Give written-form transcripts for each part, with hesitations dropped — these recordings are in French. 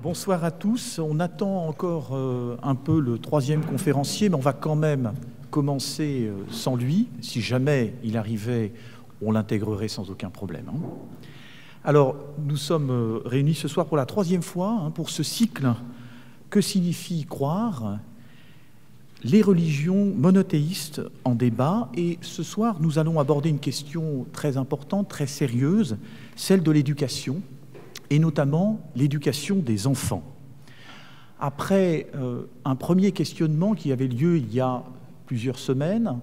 Bonsoir à tous. On attend encore un peu le troisième conférencier, mais on va quand même commencer sans lui. Si jamais il arrivait, on l'intégrerait sans aucun problème. Alors, nous sommes réunis ce soir pour la troisième fois pour ce cycle « Que signifie croire ?» Les religions monothéistes en débat. Et ce soir, nous allons aborder une question très importante, très sérieuse, celle de l'éducation, et notamment l'éducation des enfants. Après un premier questionnement qui avait lieu il y a plusieurs semaines,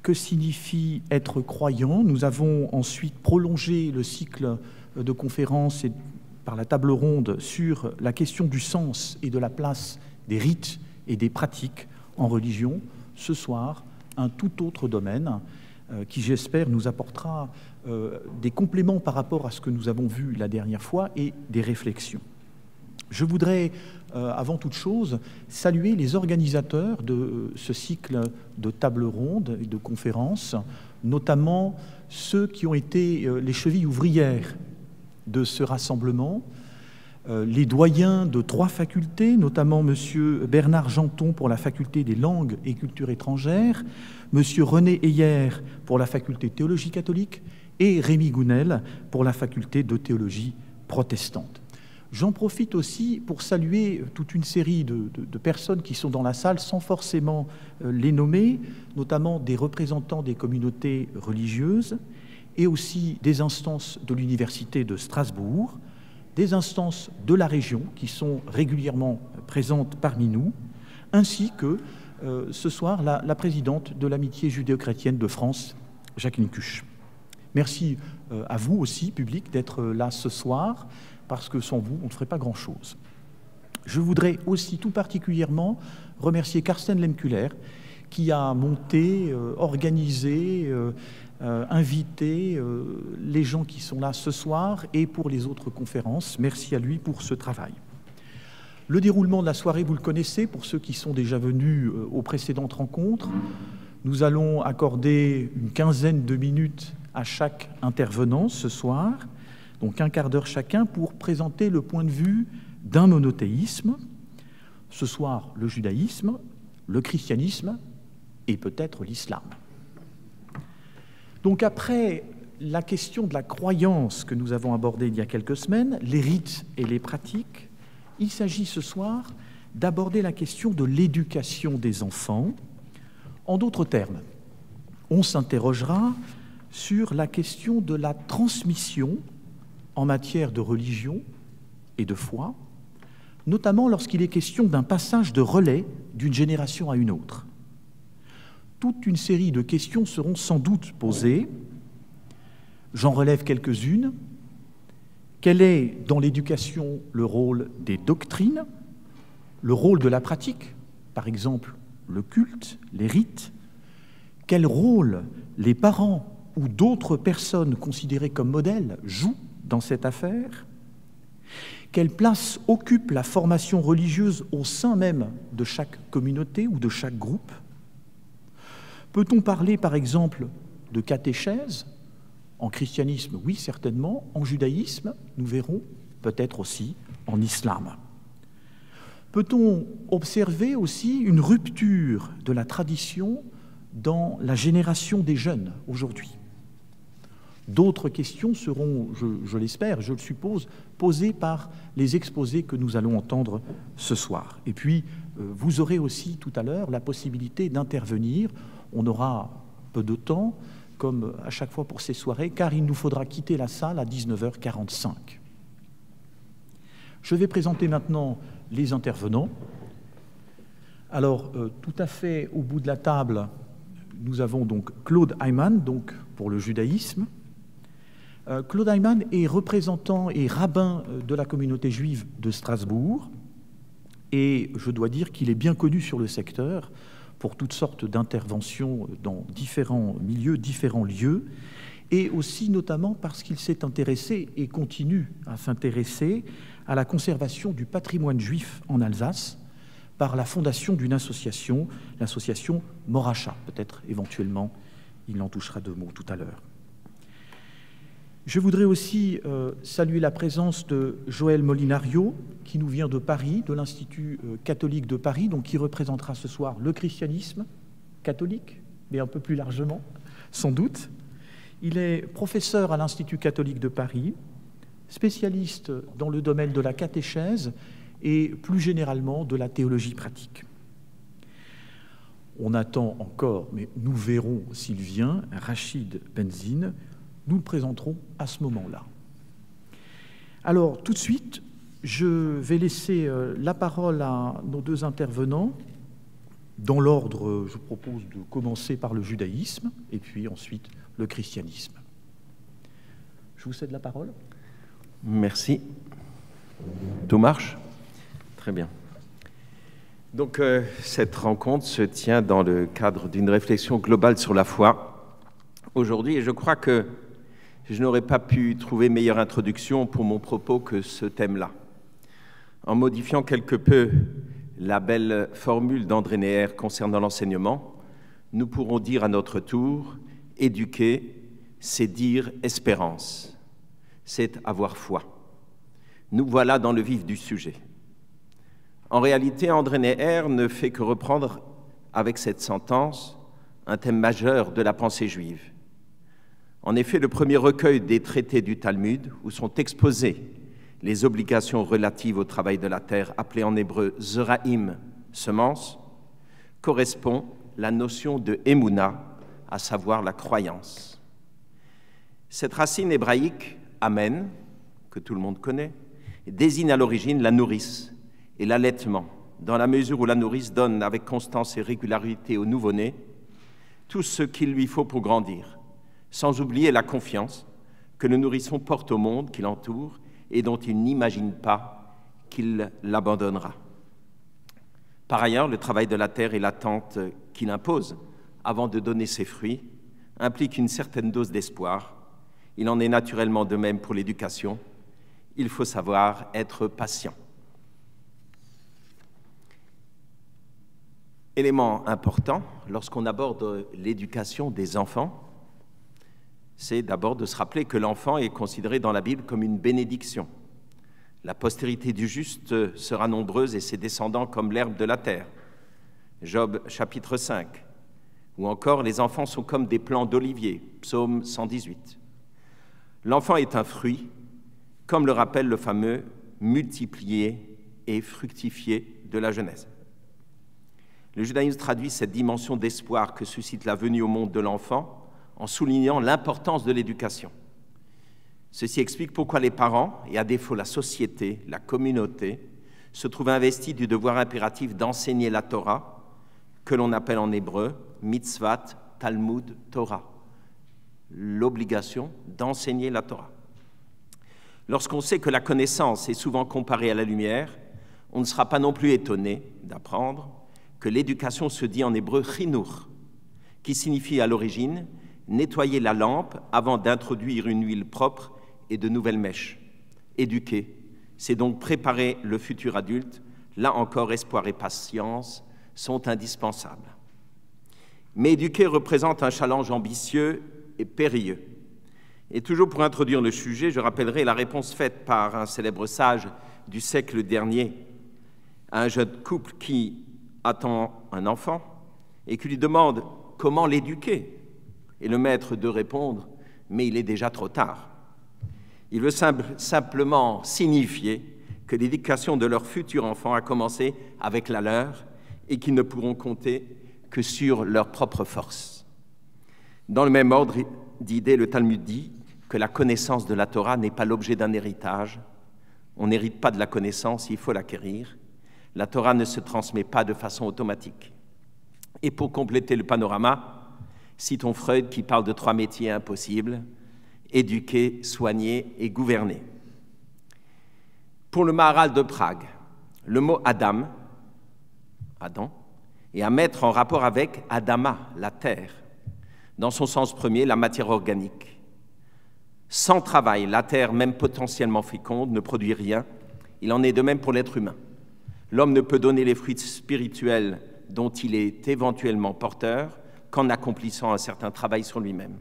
que signifie être croyant? Nous avons ensuite prolongé le cycle de conférences et par la table ronde sur la question du sens et de la place des rites et des pratiques en religion. Ce soir, un tout autre domaine qui, j'espère, nous apportera des compléments par rapport à ce que nous avons vu la dernière fois et des réflexions. Je voudrais, avant toute chose, saluer les organisateurs de ce cycle de tables rondes et de conférences, notamment ceux qui ont été les chevilles ouvrières de ce rassemblement, les doyens de 3 facultés, notamment M. Bernard Janton pour la faculté des langues et cultures étrangères, M. René Heyer pour la faculté de théologie catholique et Rémi Gounel pour la faculté de théologie protestante. J'en profite aussi pour saluer toute une série de personnes qui sont dans la salle sans forcément les nommer, notamment des représentants des communautés religieuses et aussi des instances de l'Université de Strasbourg, des instances de la région qui sont régulièrement présentes parmi nous, ainsi que ce soir la présidente de l'Amitié judéo-chrétienne de France, Jacqueline Cuche. Merci à vous aussi, public, d'être là ce soir, parce que sans vous, on ne ferait pas grand-chose. Je voudrais aussi tout particulièrement remercier Carsten Lemkuler, qui a monté, organisé, invité les gens qui sont là ce soir et pour les autres conférences. Merci à lui pour ce travail. Le déroulement de la soirée, vous le connaissez, pour ceux qui sont déjà venus aux précédentes rencontres. Nous allons accorder une quinzaine de minutes à chaque intervenant ce soir, donc un quart d'heure chacun, pour présenter le point de vue d'un monothéisme. Ce soir, le judaïsme, le christianisme et peut-être l'islam. Donc après la question de la croyance que nous avons abordée il y a quelques semaines, les rites et les pratiques, il s'agit ce soir d'aborder la question de l'éducation des enfants. En d'autres termes, on s'interrogera sur la question de la transmission en matière de religion et de foi, notamment lorsqu'il est question d'un passage de relais d'une génération à une autre. Toute une série de questions seront sans doute posées. J'en relève quelques-unes. Quel est, dans l'éducation, le rôle des doctrines, le rôle de la pratique, par exemple le culte, les rites? Quel rôle les parents ou d'autres personnes considérées comme modèles jouent dans cette affaire? Quelle place occupe la formation religieuse au sein même de chaque communauté ou de chaque groupe? Peut-on parler, par exemple, de catéchèse? En christianisme, oui, certainement. En judaïsme, nous verrons, peut-être aussi en islam. Peut-on observer aussi une rupture de la tradition dans la génération des jeunes aujourd'hui? D'autres questions seront, je l'espère, je le suppose, posées par les exposés que nous allons entendre ce soir. Et puis, vous aurez aussi tout à l'heure la possibilité d'intervenir. On aura peu de temps, comme à chaque fois pour ces soirées, car il nous faudra quitter la salle à 19h45. Je vais présenter maintenant les intervenants. Alors, tout à fait au bout de la table, nous avons donc Claude Ayman, donc pour le judaïsme. Claude Ayman est représentant et rabbin de la communauté juive de Strasbourg, et je dois dire qu'il est bien connu sur le secteur pour toutes sortes d'interventions dans différents milieux, différents lieux, et aussi notamment parce qu'il s'est intéressé et continue à s'intéresser à la conservation du patrimoine juif en Alsace par la fondation d'une association, l'association Moracha. Peut-être éventuellement, il en touchera 2 mots tout à l'heure. Je voudrais aussi saluer la présence de Joël Molinario, qui nous vient de Paris, de l'Institut catholique de Paris, donc qui représentera ce soir le christianisme catholique, mais un peu plus largement, sans doute. Il est professeur à l'Institut catholique de Paris, spécialiste dans le domaine de la catéchèse et plus généralement de la théologie pratique. On attend encore, mais nous verrons s'il vient, Rachid Benzine. Nous le présenterons à ce moment-là. Alors, tout de suite, je vais laisser la parole à nos deux intervenants. Dans l'ordre, je propose de commencer par le judaïsme et puis ensuite le christianisme. Je vous cède la parole. Merci. Tout marche? Très bien. Donc, cette rencontre se tient dans le cadre d'une réflexion globale sur la foi aujourd'hui, et je crois que je n'aurais pas pu trouver meilleure introduction pour mon propos que ce thème-là. En modifiant quelque peu la belle formule d'André Neher concernant l'enseignement, nous pourrons dire à notre tour, éduquer, c'est dire espérance, c'est avoir foi. Nous voilà dans le vif du sujet. En réalité, André Neher ne fait que reprendre avec cette sentence un thème majeur de la pensée juive. En effet, le premier recueil des traités du Talmud, où sont exposées les obligations relatives au travail de la terre, appelé en hébreu Zeraim, semence, correspond la notion de Emouna, à savoir la croyance. Cette racine hébraïque, Amen, que tout le monde connaît, désigne à l'origine la nourrice et l'allaitement, dans la mesure où la nourrice donne avec constance et régularité au nouveau-né tout ce qu'il lui faut pour grandir, sans oublier la confiance que le nourrisson porte au monde qui l'entoure et dont il n'imagine pas qu'il l'abandonnera. Par ailleurs, le travail de la terre et l'attente qu'il impose avant de donner ses fruits implique une certaine dose d'espoir. Il en est naturellement de même pour l'éducation. Il faut savoir être patient. Élément important lorsqu'on aborde l'éducation des enfants, c'est d'abord de se rappeler que l'enfant est considéré dans la Bible comme une bénédiction. La postérité du juste sera nombreuse et ses descendants comme l'herbe de la terre. Job chapitre 5. Ou encore, les enfants sont comme des plants d'olivier, psaume 118. L'enfant est un fruit, comme le rappelle le fameux « multiplier et fructifier » de la Genèse. Le judaïsme traduit cette dimension d'espoir que suscite la venue au monde de l'enfant en soulignant l'importance de l'éducation. Ceci explique pourquoi les parents, et à défaut la société, la communauté, se trouvent investis du devoir impératif d'enseigner la Torah, que l'on appelle en hébreu mitzvat Talmud Torah, l'obligation d'enseigner la Torah. Lorsqu'on sait que la connaissance est souvent comparée à la lumière, on ne sera pas non plus étonné d'apprendre que l'éducation se dit en hébreu chinour, qui signifie à l'origine nettoyer la lampe avant d'introduire une huile propre et de nouvelles mèches. Éduquer, c'est donc préparer le futur adulte. Là encore, espoir et patience sont indispensables. Mais éduquer représente un challenge ambitieux et périlleux. Et toujours pour introduire le sujet, je rappellerai la réponse faite par un célèbre sage du siècle dernier à un jeune couple qui attend un enfant et qui lui demande comment l'éduquer. Et le maître de répondre « mais il est déjà trop tard ». Il veut simplement signifier que l'éducation de leur futur enfant a commencé avec la leur et qu'ils ne pourront compter que sur leur propre force. Dans le même ordre d'idées, le Talmud dit que la connaissance de la Torah n'est pas l'objet d'un héritage. On n'hérite pas de la connaissance, il faut l'acquérir. La Torah ne se transmet pas de façon automatique. Et pour compléter le panorama, citons Freud qui parle de 3 métiers impossibles, éduquer, soigner et gouverner. Pour le Maharal de Prague, le mot Adam, est à mettre en rapport avec Adama, la terre, dans son sens premier, la matière organique. Sans travail, la terre, même potentiellement féconde, ne produit rien. Il en est de même pour l'être humain. L'homme ne peut donner les fruits spirituels dont il est éventuellement porteur qu'en accomplissant un certain travail sur lui-même.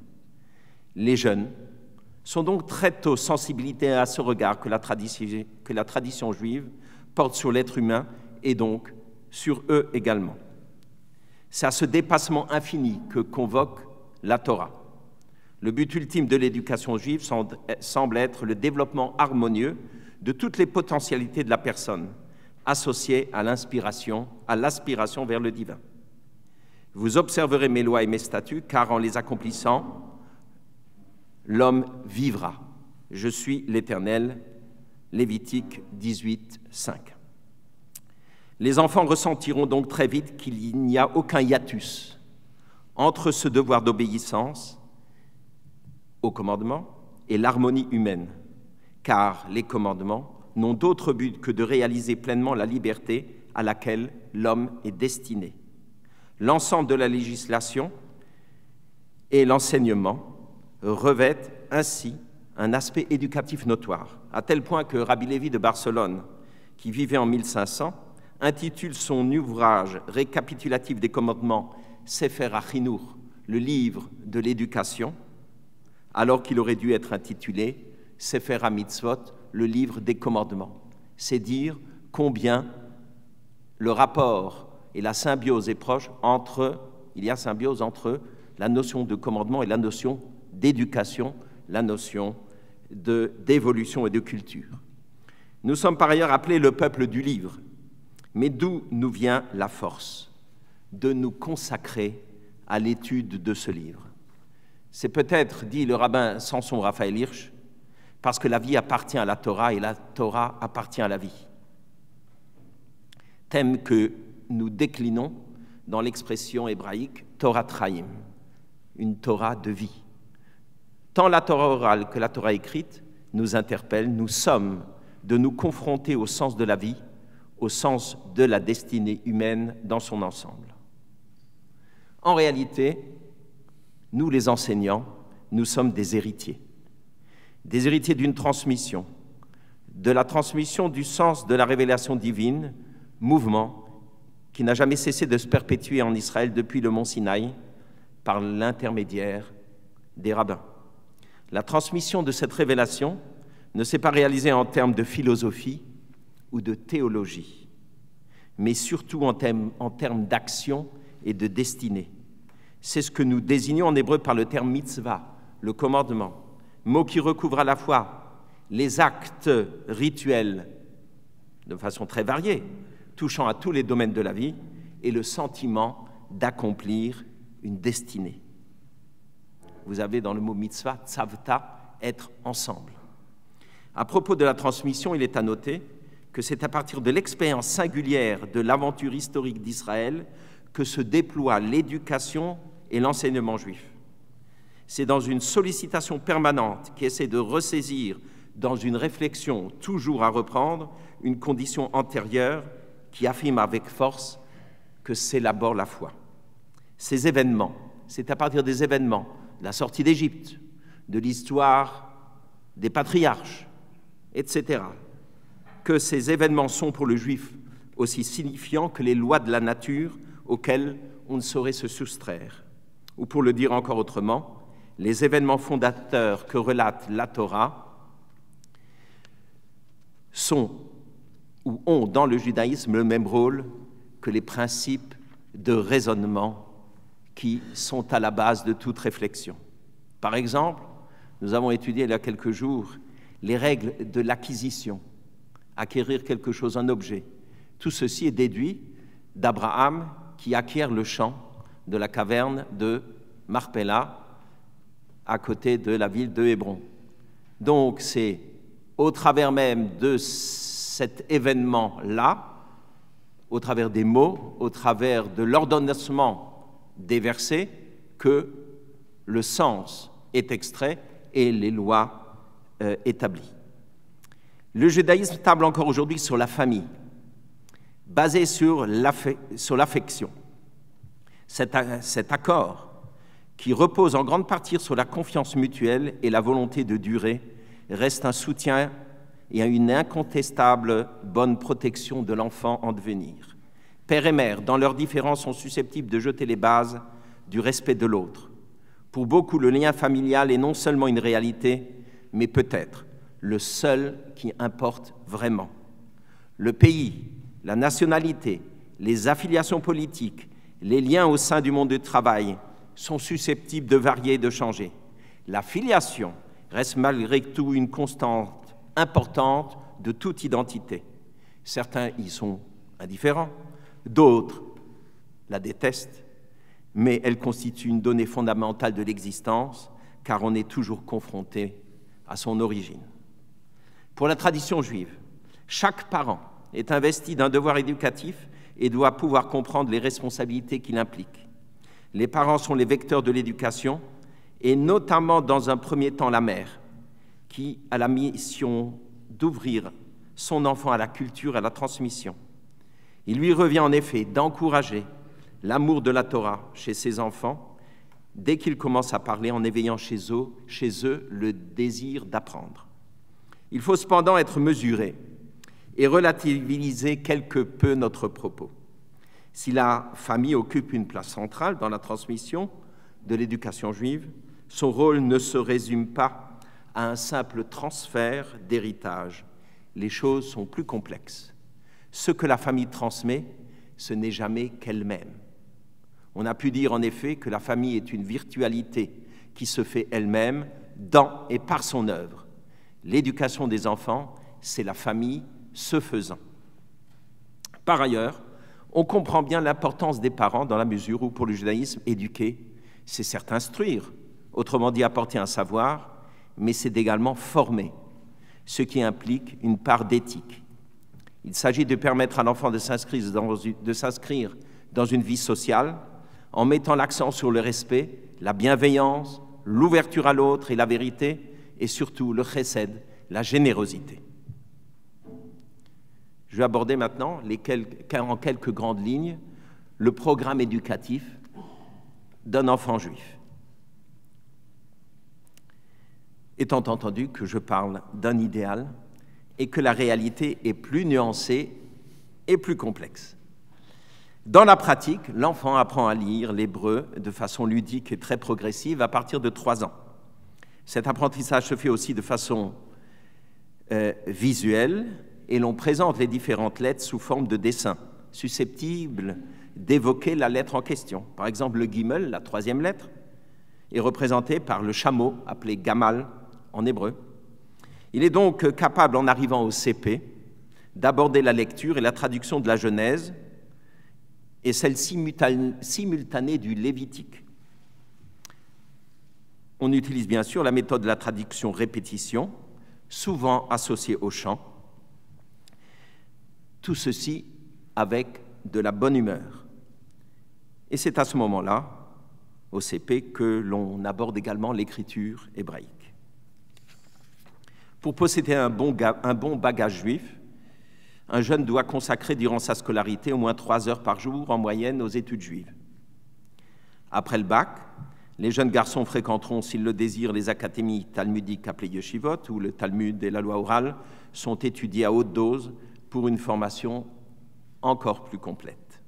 Les jeunes sont donc très tôt sensibilisés à ce regard que la tradition juive porte sur l'être humain et donc sur eux également. C'est à ce dépassement infini que convoque la Torah. Le but ultime de l'éducation juive semble être le développement harmonieux de toutes les potentialités de la personne, associées à l'aspiration vers le divin. Vous observerez mes lois et mes statuts, car en les accomplissant, l'homme vivra. Je suis l'Éternel. Lévitique 18, 5. Les enfants ressentiront donc très vite qu'il n'y a aucun hiatus entre ce devoir d'obéissance au commandement et l'harmonie humaine, car les commandements n'ont d'autre but que de réaliser pleinement la liberté à laquelle l'homme est destiné. L'ensemble de la législation et l'enseignement revêtent ainsi un aspect éducatif notoire, à tel point que Rabbi Lévi de Barcelone, qui vivait en 1500, intitule son ouvrage récapitulatif des commandements Sefer HaChinur, le livre de l'éducation, alors qu'il aurait dû être intitulé Sefer HaMitzvot, le livre des commandements. C'est dire combien le rapport et la symbiose est proche il y a symbiose entre la notion de commandement et la notion d'éducation, la notion d'évolution et de culture. Nous sommes par ailleurs appelés le peuple du livre, mais d'où nous vient la force de nous consacrer à l'étude de ce livre? C'est peut-être, dit le rabbin Samson Raphaël Hirsch, parce que la vie appartient à la Torah et la Torah appartient à la vie. Thème que nous déclinons dans l'expression hébraïque Torah Traim, une Torah de vie. Tant la Torah orale que la Torah écrite nous interpellent, nous sommes de nous confronter au sens de la vie, au sens de la destinée humaine dans son ensemble. En réalité, nous les enseignants, nous sommes des héritiers d'une transmission, de la transmission du sens de la révélation divine, mouvement qui n'a jamais cessé de se perpétuer en Israël depuis le mont Sinaï par l'intermédiaire des rabbins. La transmission de cette révélation ne s'est pas réalisée en termes de philosophie ou de théologie, mais surtout en termes d'action et de destinée. C'est ce que nous désignons en hébreu par le terme mitzvah, le commandement, mot qui recouvre à la fois les actes rituels de façon très variée, touchant à tous les domaines de la vie, et le sentiment d'accomplir une destinée. Vous avez dans le mot mitzvah, tzavta, être ensemble. À propos de la transmission, il est à noter que c'est à partir de l'expérience singulière de l'aventure historique d'Israël que se déploie l'éducation et l'enseignement juif. C'est dans une sollicitation permanente qui essaie de ressaisir dans une réflexion toujours à reprendre une condition antérieure qui affirme avec force que c'est d'abord la foi. Ces événements, c'est à partir des événements de la sortie d'Égypte, de l'histoire des patriarches, etc., que ces événements sont pour le juif aussi signifiants que les lois de la nature auxquelles on ne saurait se soustraire. Ou pour le dire encore autrement, les événements fondateurs que relate la Torah sont ou ont dans le judaïsme le même rôle que les principes de raisonnement qui sont à la base de toute réflexion. Par exemple, nous avons étudié il y a quelques jours les règles de l'acquisition, acquérir quelque chose, un objet. Tout ceci est déduit d'Abraham qui acquiert le champ de la caverne de Marpella à côté de la ville de Hébron. Donc c'est au travers même de cet événement-là, au travers des mots, au travers de l'ordonnancement des versets, que le sens est extrait et les lois établies. Le judaïsme table encore aujourd'hui sur la famille, basé sur l'affection. Cet accord, qui repose en grande partie sur la confiance mutuelle et la volonté de durer, reste un soutien et une incontestable bonne protection de l'enfant en devenir. Père et mère, dans leurs différences, sont susceptibles de jeter les bases du respect de l'autre. Pour beaucoup, le lien familial est non seulement une réalité, mais peut-être le seul qui importe vraiment. Le pays, la nationalité, les affiliations politiques, les liens au sein du monde du travail sont susceptibles de varier et de changer. La filiation reste malgré tout une constante importante de toute identité. Certains y sont indifférents, d'autres la détestent, mais elle constitue une donnée fondamentale de l'existence, car on est toujours confronté à son origine. Pour la tradition juive, chaque parent est investi d'un devoir éducatif et doit pouvoir comprendre les responsabilités qu'il implique. Les parents sont les vecteurs de l'éducation, et notamment dans un premier temps la mère, qui a la mission d'ouvrir son enfant à la culture et à la transmission. Il lui revient en effet d'encourager l'amour de la Torah chez ses enfants dès qu'ils commencent à parler, en éveillant chez eux le désir d'apprendre. Il faut cependant être mesuré et relativiser quelque peu notre propos. Si la famille occupe une place centrale dans la transmission de l'éducation juive, son rôle ne se résume pas à un simple transfert d'héritage. Les choses sont plus complexes. Ce que la famille transmet, ce n'est jamais qu'elle-même. On a pu dire en effet que la famille est une virtualité qui se fait elle-même dans et par son œuvre. L'éducation des enfants, c'est la famille se faisant. Par ailleurs, on comprend bien l'importance des parents dans la mesure où, pour le judaïsme, éduquer, c'est certes instruire, autrement dit apporter un savoir, mais c'est également former, ce qui implique une part d'éthique. Il s'agit de permettre à l'enfant de s'inscrire dans une vie sociale en mettant l'accent sur le respect, la bienveillance, l'ouverture à l'autre et la vérité, et surtout le chesed, la générosité. Je vais aborder maintenant, en quelques grandes lignes, le programme éducatif d'un enfant juif. Étant entendu que je parle d'un idéal et que la réalité est plus nuancée et plus complexe. Dans la pratique, l'enfant apprend à lire l'hébreu de façon ludique et très progressive à partir de 3 ans. Cet apprentissage se fait aussi de façon visuelle, et l'on présente les différentes lettres sous forme de dessins, susceptibles d'évoquer la lettre en question. Par exemple, le gimel, la 3e lettre, est représenté par le chameau, appelé gamal en hébreu. Il est donc capable, en arrivant au CP, d'aborder la lecture et la traduction de la Genèse et celle simultanée du Lévitique. On utilise bien sûr la méthode de la traduction répétition, souvent associée au chant. Tout ceci avec de la bonne humeur. Et c'est à ce moment-là, au CP, que l'on aborde également l'écriture hébraïque. Pour posséder un bon bagage juif, un jeune doit consacrer durant sa scolarité au moins 3 heures par jour en moyenne aux études juives. Après le bac, les jeunes garçons fréquenteront, s'ils le désirent, les académies talmudiques appelées yeshivot, où le Talmud et la loi orale sont étudiés à haute dose pour une formation encore plus complète.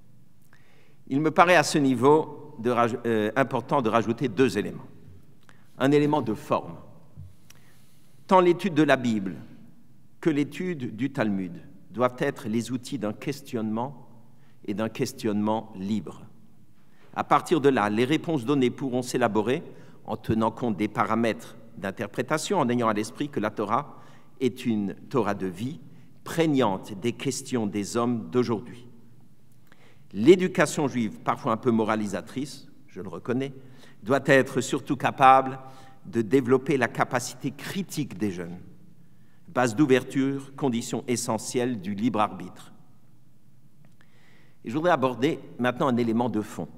Il me paraît à ce niveau important de rajouter 2 éléments. Un élément de forme. Tant l'étude de la Bible que l'étude du Talmud doivent être les outils d'un questionnement et d'un questionnement libre. À partir de là, les réponses données pourront s'élaborer en tenant compte des paramètres d'interprétation, en ayant à l'esprit que la Torah est une Torah de vie, prégnante des questions des hommes d'aujourd'hui. L'éducation juive, parfois un peu moralisatrice, je le reconnais, doit être surtout capable de développer la capacité critique des jeunes, base d'ouverture, condition essentielle du libre arbitre. Et je voudrais aborder maintenant un élément de fond.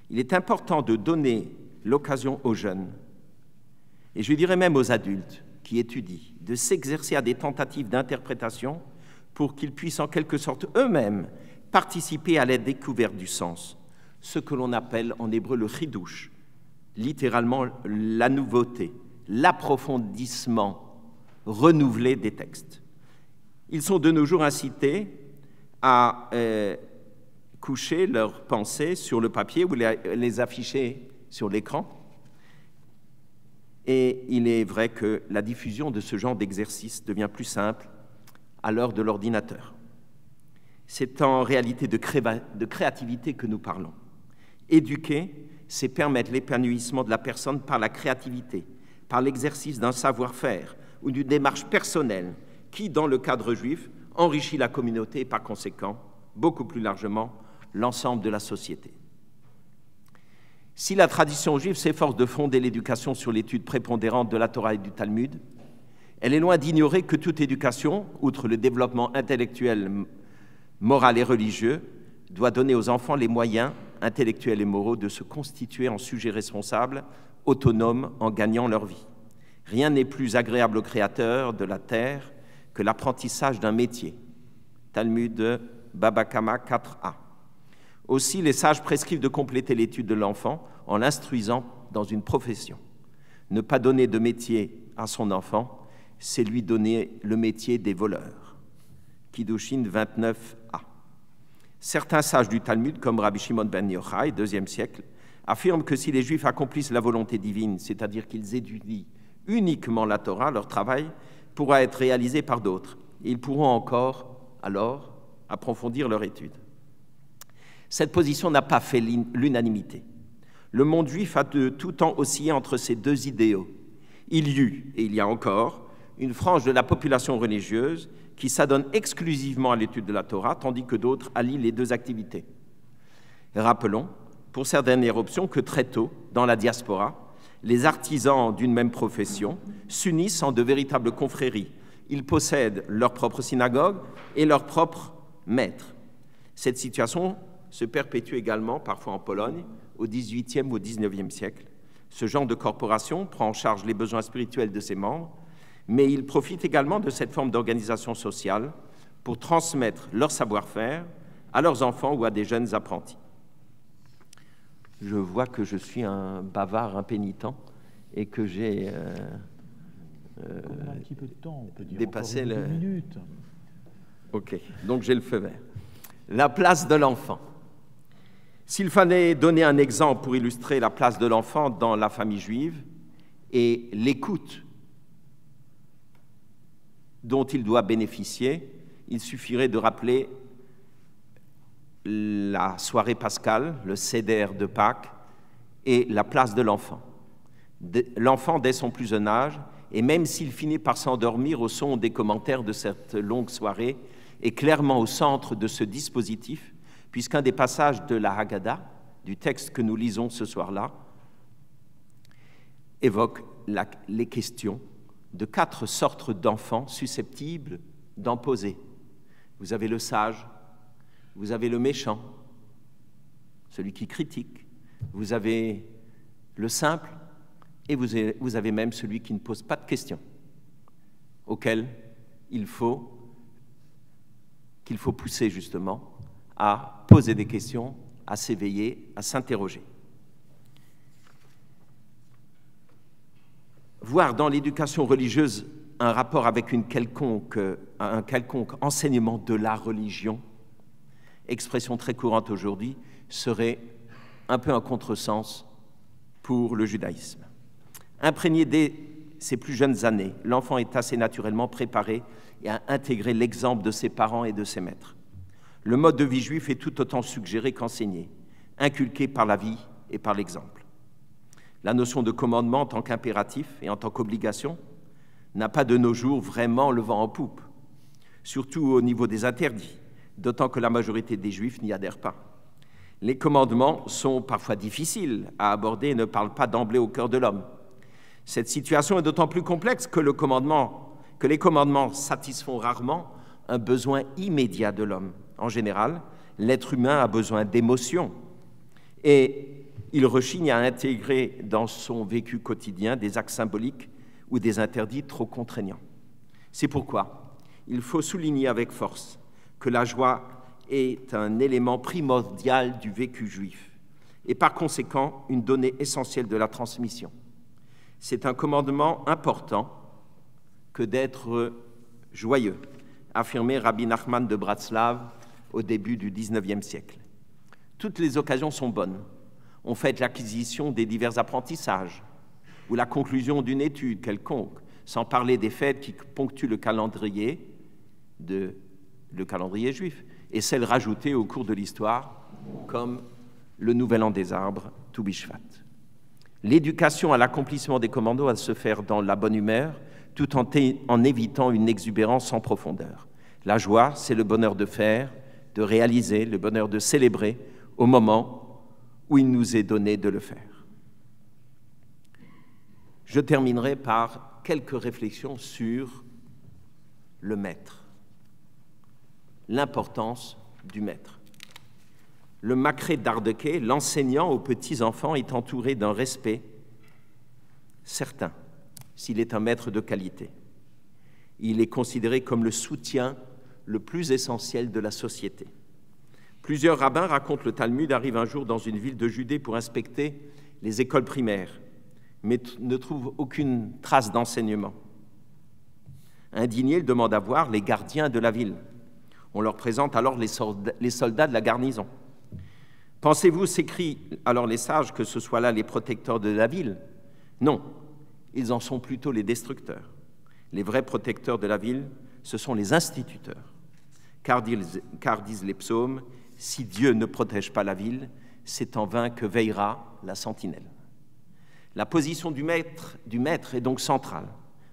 Il est important de donner l'occasion aux jeunes, et je dirais même aux adultes qui étudient, de s'exercer à des tentatives d'interprétation pour qu'ils puissent en quelque sorte eux-mêmes participer à la découverte du sens, ce que l'on appelle en hébreu le chidouche, littéralement la nouveauté, l'approfondissement renouvelé des textes. Ils sont de nos jours incités à coucher leurs pensées sur le papier ou les afficher sur l'écran. Et il est vrai que la diffusion de ce genre d'exercice devient plus simple à l'heure de l'ordinateur. C'est en réalité de créativité que nous parlons. Éduquer, c'est permettre l'épanouissement de la personne par la créativité, par l'exercice d'un savoir-faire ou d'une démarche personnelle qui, dans le cadre juif, enrichit la communauté et par conséquent, beaucoup plus largement, l'ensemble de la société. Si la tradition juive s'efforce de fonder l'éducation sur l'étude prépondérante de la Torah et du Talmud, elle est loin d'ignorer que toute éducation, outre le développement intellectuel, moral et religieux, doit donner aux enfants les moyens intellectuels et moraux de se constituer en sujets responsables, autonomes, en gagnant leur vie. Rien n'est plus agréable au Créateur de la terre que l'apprentissage d'un métier. Talmud Baba Kama 4a. Aussi, les sages prescrivent de compléter l'étude de l'enfant en l'instruisant dans une profession. Ne pas donner de métier à son enfant, c'est lui donner le métier des voleurs. Kiddushin 29a. Certains sages du Talmud, comme Rabbi Shimon ben Yochai, IIe siècle, affirment que si les Juifs accomplissent la volonté divine, c'est-à-dire qu'ils étudient uniquement la Torah, leur travail pourra être réalisé par d'autres. Ils pourront encore, alors, approfondir leur étude. Cette position n'a pas fait l'unanimité. Le monde juif a de tout temps oscillé entre ces deux idéaux. Il y eut, et il y a encore, une frange de la population religieuse qui s'adonne exclusivement à l'étude de la Torah, tandis que d'autres allient les deux activités. Rappelons, pour cette dernière option, que très tôt, dans la diaspora, les artisans d'une même profession s'unissent en de véritables confréries. Ils possèdent leur propre synagogue et leur propre maître. Cette situation se perpétue également, parfois en Pologne, au XVIIIe ou au XIXe siècle. Ce genre de corporation prend en charge les besoins spirituels de ses membres, mais il profite également de cette forme d'organisation sociale pour transmettre leur savoir-faire à leurs enfants ou à des jeunes apprentis. Je vois que je suis un bavard impénitent et que j'ai un petit peu de temps, on peut dire dépassé encore 2 minutes. Ok, donc j'ai le feu vert. La place de l'enfant. S'il fallait donner un exemple pour illustrer la place de l'enfant dans la famille juive et l'écoute dont il doit bénéficier, il suffirait de rappeler la soirée pascale, le Seder de Pâques et la place de l'enfant. L'enfant, dès son plus jeune âge, et même s'il finit par s'endormir au son des commentaires de cette longue soirée, est clairement au centre de ce dispositif, puisqu'un des passages de la Haggadah, du texte que nous lisons ce soir-là, évoque les questions de 4 sortes d'enfants susceptibles d'en poser. Vous avez le sage, vous avez le méchant, celui qui critique, vous avez le simple, et vous avez même celui qui ne pose pas de questions, auquel qu'il faut pousser justement à poser des questions, à s'éveiller, à s'interroger. Voir dans l'éducation religieuse un rapport avec un quelconque enseignement de la religion, expression très courante aujourd'hui, serait un peu un contresens pour le judaïsme. Imprégné dès ses plus jeunes années, l'enfant est assez naturellement préparé et à intégrer l'exemple de ses parents et de ses maîtres. Le mode de vie juif est tout autant suggéré qu'enseigné, inculqué par la vie et par l'exemple. La notion de commandement en tant qu'impératif et en tant qu'obligation n'a pas de nos jours vraiment le vent en poupe, surtout au niveau des interdits, d'autant que la majorité des Juifs n'y adhèrent pas. Les commandements sont parfois difficiles à aborder et ne parlent pas d'emblée au cœur de l'homme. Cette situation est d'autant plus complexe que les commandements satisfont rarement un besoin immédiat de l'homme. En général, l'être humain a besoin d'émotions et il rechigne à intégrer dans son vécu quotidien des actes symboliques ou des interdits trop contraignants. C'est pourquoi il faut souligner avec force que la joie est un élément primordial du vécu juif et par conséquent une donnée essentielle de la transmission. C'est un commandement important que d'être joyeux, affirmait Rabbi Nachman de Bratslav au début du XIXe siècle. Toutes les occasions sont bonnes. On fait l'acquisition des divers apprentissages, ou la conclusion d'une étude quelconque, sans parler des fêtes qui ponctuent le calendrier juif, et celles rajoutées au cours de l'histoire, comme le Nouvel An des arbres, Tou Bishvat. L'éducation à l'accomplissement des commandements doit se faire dans la bonne humeur, tout en évitant une exubérance sans profondeur. La joie, c'est le bonheur de faire, de réaliser, le bonheur de célébrer au moment où il nous est donné de le faire. Je terminerai par quelques réflexions sur le maître, l'importance du maître. Le Macré d'Ardeke, l'enseignant aux petits-enfants, est entouré d'un respect certain s'il est un maître de qualité. Il est considéré comme le soutien le plus essentiel de la société. Plusieurs rabbins, racontent le Talmud, arrivent un jour dans une ville de Judée pour inspecter les écoles primaires, mais ne trouvent aucune trace d'enseignement. Indigné, ils demandent à voir les gardiens de la ville. On leur présente alors les soldats de la garnison. « Pensez-vous, s'écrient alors les sages, que ce soit là les protecteurs de la ville? Non, ils en sont plutôt les destructeurs. Les vrais protecteurs de la ville, ce sont les instituteurs. Car disent les psaumes, si Dieu ne protège pas la ville, c'est en vain que veillera la sentinelle. » La position du maître est donc centrale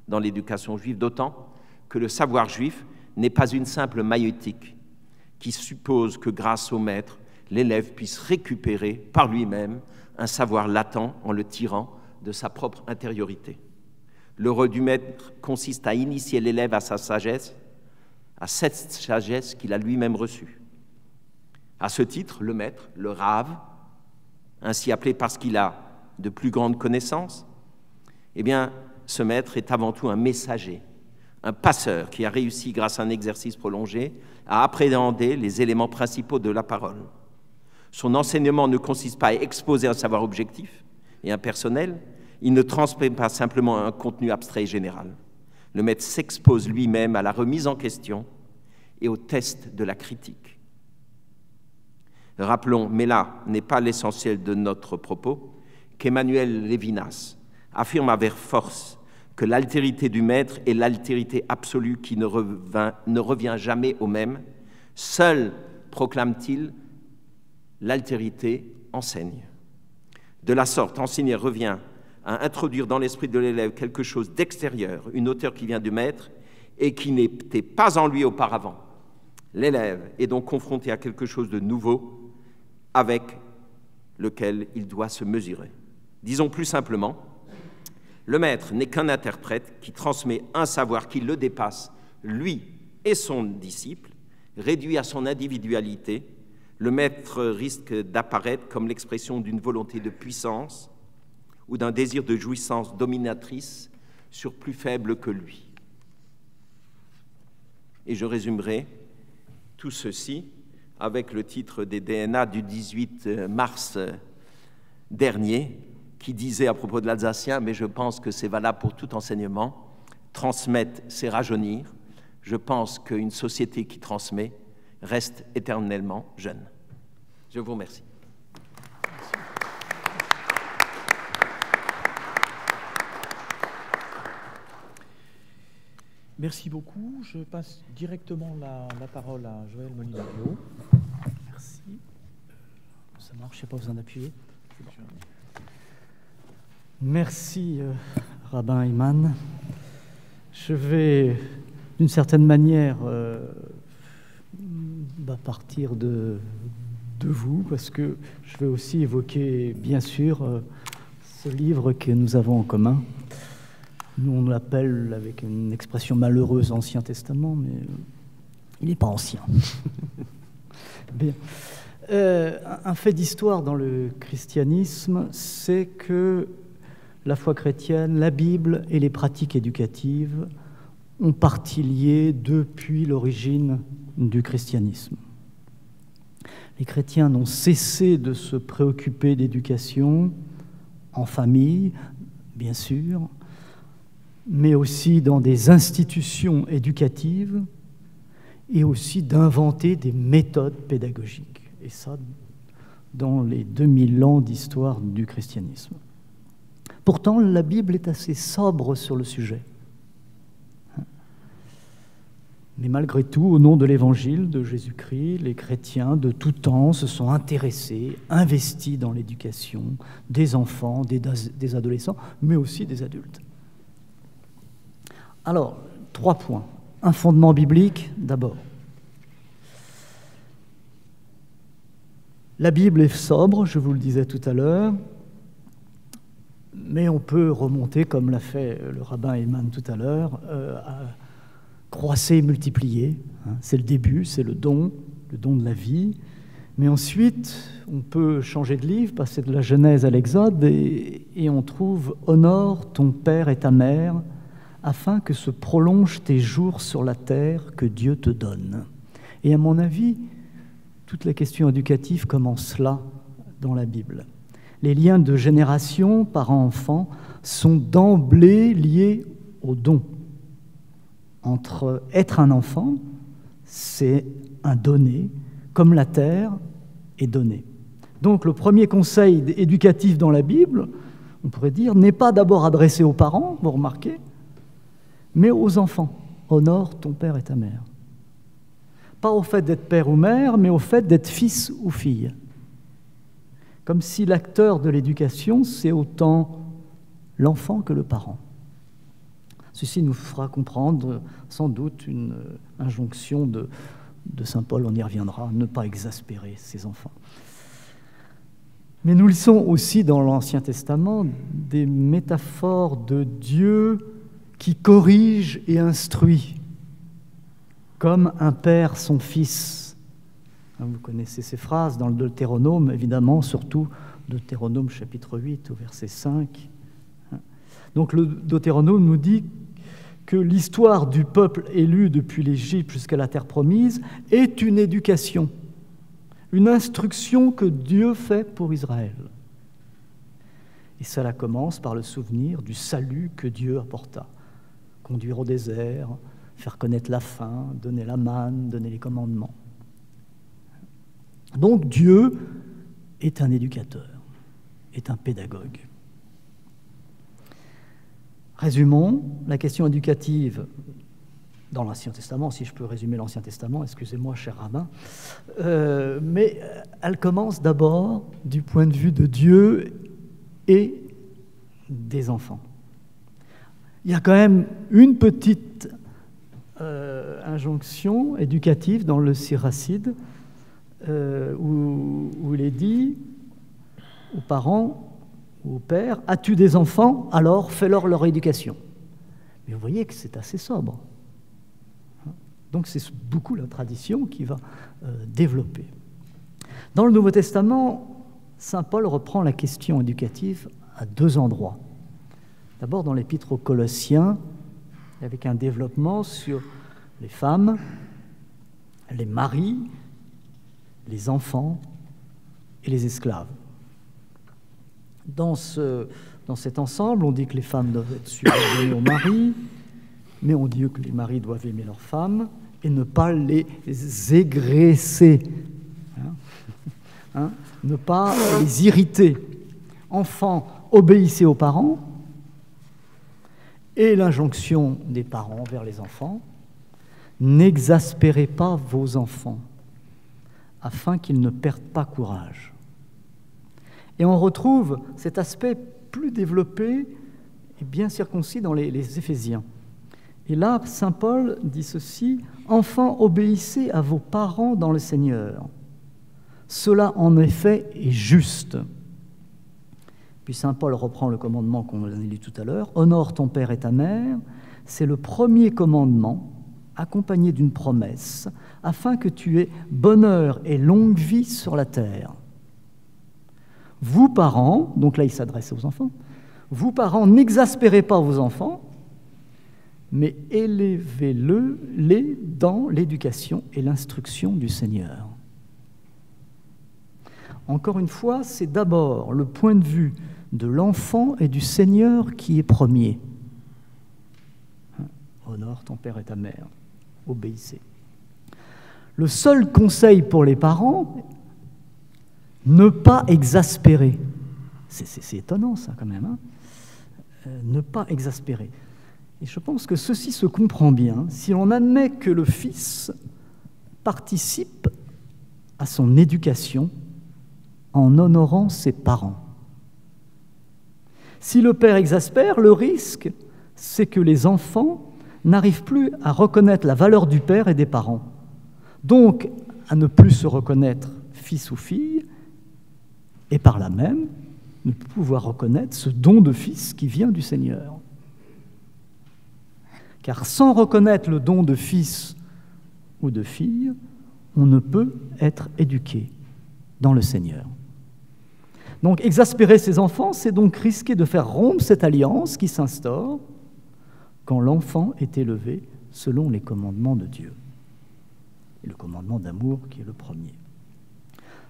dans l'éducation juive, d'autant que le savoir juif n'est pas une simple maïeutique qui suppose que grâce au maître, l'élève puisse récupérer par lui-même un savoir latent en le tirant de sa propre intériorité. Le rôle du maître consiste à initier l'élève à sa sagesse, à cette sagesse qu'il a lui-même reçue. À ce titre, le maître, le Rav, ainsi appelé parce qu'il a de plus grandes connaissances, eh bien, ce maître est avant tout un messager, un passeur qui a réussi, grâce à un exercice prolongé, à appréhender les éléments principaux de la parole. Son enseignement ne consiste pas à exposer un savoir objectif et impersonnel, il ne transmet pas simplement un contenu abstrait et général. Le maître s'expose lui-même à la remise en question et au test de la critique. Rappelons, mais là n'est pas l'essentiel de notre propos, qu'Emmanuel Lévinas affirme avec force que l'altérité du maître est l'altérité absolue qui ne revient jamais au même. Seul, proclame-t-il, l'altérité enseigne. De la sorte, enseigner revient à introduire dans l'esprit de l'élève quelque chose d'extérieur, une hauteur qui vient du maître et qui n'était pas en lui auparavant. L'élève est donc confronté à quelque chose de nouveau avec lequel il doit se mesurer. Disons plus simplement, le maître n'est qu'un interprète qui transmet un savoir qui le dépasse, lui et son disciple, réduit à son individualité. Le maître risque d'apparaître comme l'expression d'une volonté de puissance ou d'un désir de jouissance dominatrice sur plus faible que lui. Et je résumerai tout ceci avec le titre des DNA du 18 mars dernier, qui disait à propos de l'Alsacien, mais je pense que c'est valable pour tout enseignement, transmettre, c'est rajeunir. Je pense qu'une société qui transmet reste éternellement jeune. Je vous remercie. Merci beaucoup. Je passe directement la parole à Joël Molinario. Merci. Ça marche, je ne sais pas besoin d'appuyer. Merci, Rabbin Ayman. Je vais, d'une certaine manière, partir de vous, parce que je vais aussi évoquer, bien sûr, ce livre que nous avons en commun. Nous, on l'appelle, avec une expression malheureuse, Ancien Testament, mais il n'est pas ancien. Bien. Un fait d'histoire dans le christianisme, c'est que la foi chrétienne, la Bible et les pratiques éducatives ont partie liée depuis l'origine du christianisme. Les chrétiens n'ont cessé de se préoccuper d'éducation en famille, bien sûr, mais aussi dans des institutions éducatives et aussi d'inventer des méthodes pédagogiques. Et ça, dans les 2000 ans d'histoire du christianisme. Pourtant, la Bible est assez sobre sur le sujet. Mais malgré tout, au nom de l'Évangile de Jésus-Christ, les chrétiens de tout temps se sont intéressés, investis dans l'éducation des enfants, des adolescents, mais aussi des adultes. Alors, 3 points. Un fondement biblique, d'abord. La Bible est sobre, je vous le disais tout à l'heure, mais on peut remonter, comme l'a fait le rabbin Eyman tout à l'heure, à croisser et multiplier. C'est le début, c'est le don de la vie. Mais ensuite, on peut changer de livre, passer de la Genèse à l'Exode, et on trouve « Honore ton père et ta mère, afin que se prolongent tes jours sur la terre que Dieu te donne. » Et à mon avis, toute la question éducative commence là, dans la Bible. Les liens de génération, parents-enfants, sont d'emblée liés au don. Entre être un enfant, c'est un donné, comme la terre est donnée. Donc le premier conseil éducatif dans la Bible, on pourrait dire, n'est pas d'abord adressé aux parents, vous remarquez, mais aux enfants. Honore ton père et ta mère. Pas au fait d'être père ou mère, mais au fait d'être fils ou fille. Comme si l'acteur de l'éducation, c'est autant l'enfant que le parent. Ceci nous fera comprendre sans doute une injonction de saint Paul, on y reviendra, ne pas exaspérer ses enfants. Mais nous lisons aussi dans l'Ancien Testament des métaphores de Dieu qui corrige et instruit, comme un père son fils. Vous connaissez ces phrases dans le Deutéronome, évidemment, surtout Deutéronome chapitre 8 au verset 5. Donc le Deutéronome nous dit que l'histoire du peuple élu depuis l'Égypte jusqu'à la terre promise est une éducation, une instruction que Dieu fait pour Israël. Et cela commence par le souvenir du salut que Dieu apporta. Conduire au désert, faire connaître la faim, donner la manne, donner les commandements. Donc Dieu est un éducateur, est un pédagogue. Résumons la question éducative dans l'Ancien Testament, si je peux résumer l'Ancien Testament, excusez-moi, cher rabbin, mais elle commence d'abord du point de vue de Dieu et des enfants. Il y a quand même une petite injonction éducative dans le Siracide où il est dit aux parents, au père, « As-tu des enfants? Alors fais-leur leur éducation. » Mais vous voyez que c'est assez sobre. Donc c'est beaucoup la tradition qui va développer. Dans le Nouveau Testament, saint Paul reprend la question éducative à 2 endroits. D'abord dans l'Épître aux Colossiens, avec un développement sur les femmes, les maris, les enfants et les esclaves. Dans cet ensemble, on dit que les femmes doivent être subordonnées aux maris, mais on dit que les maris doivent aimer leurs femmes et ne pas les égresser, ne pas les irriter. Enfants, obéissez aux parents, et l'injonction des parents vers les enfants, n'exaspérez pas vos enfants, afin qu'ils ne perdent pas courage. Et on retrouve cet aspect plus développé et bien circoncis dans les Éphésiens. Et là, saint Paul dit ceci, « Enfants, obéissez à vos parents dans le Seigneur. Cela, en effet, est juste. » Puis saint Paul reprend le commandement qu'on a lu tout à l'heure, « Honore ton père et ta mère. » C'est le premier commandement, accompagné d'une promesse, afin que tu aies bonheur et longue vie sur la terre. Vous, parents, donc là il s'adresse aux enfants, vous, parents, n'exaspérez pas vos enfants, mais élevez-les dans l'éducation et l'instruction du Seigneur. Encore une fois, c'est d'abord le point de vue de l'enfant et du Seigneur qui est premier. Honore ton père et ta mère, obéissez. Le seul conseil pour les parents, ne pas exaspérer. C'est étonnant ça quand même. ne pas exaspérer. Et je pense que ceci se comprend bien si l'on admet que le Fils participe à son éducation en honorant ses parents. Si le père exaspère, le risque, c'est que les enfants n'arrivent plus à reconnaître la valeur du père et des parents, donc à ne plus se reconnaître fils ou fille, et par là même ne pouvoir reconnaître ce don de fils qui vient du Seigneur. Car sans reconnaître le don de fils ou de fille, on ne peut être éduqué dans le Seigneur. Donc exaspérer ses enfants, c'est donc risquer de faire rompre cette alliance qui s'instaure quand l'enfant est élevé selon les commandements de Dieu. Et le commandement d'amour qui est le premier.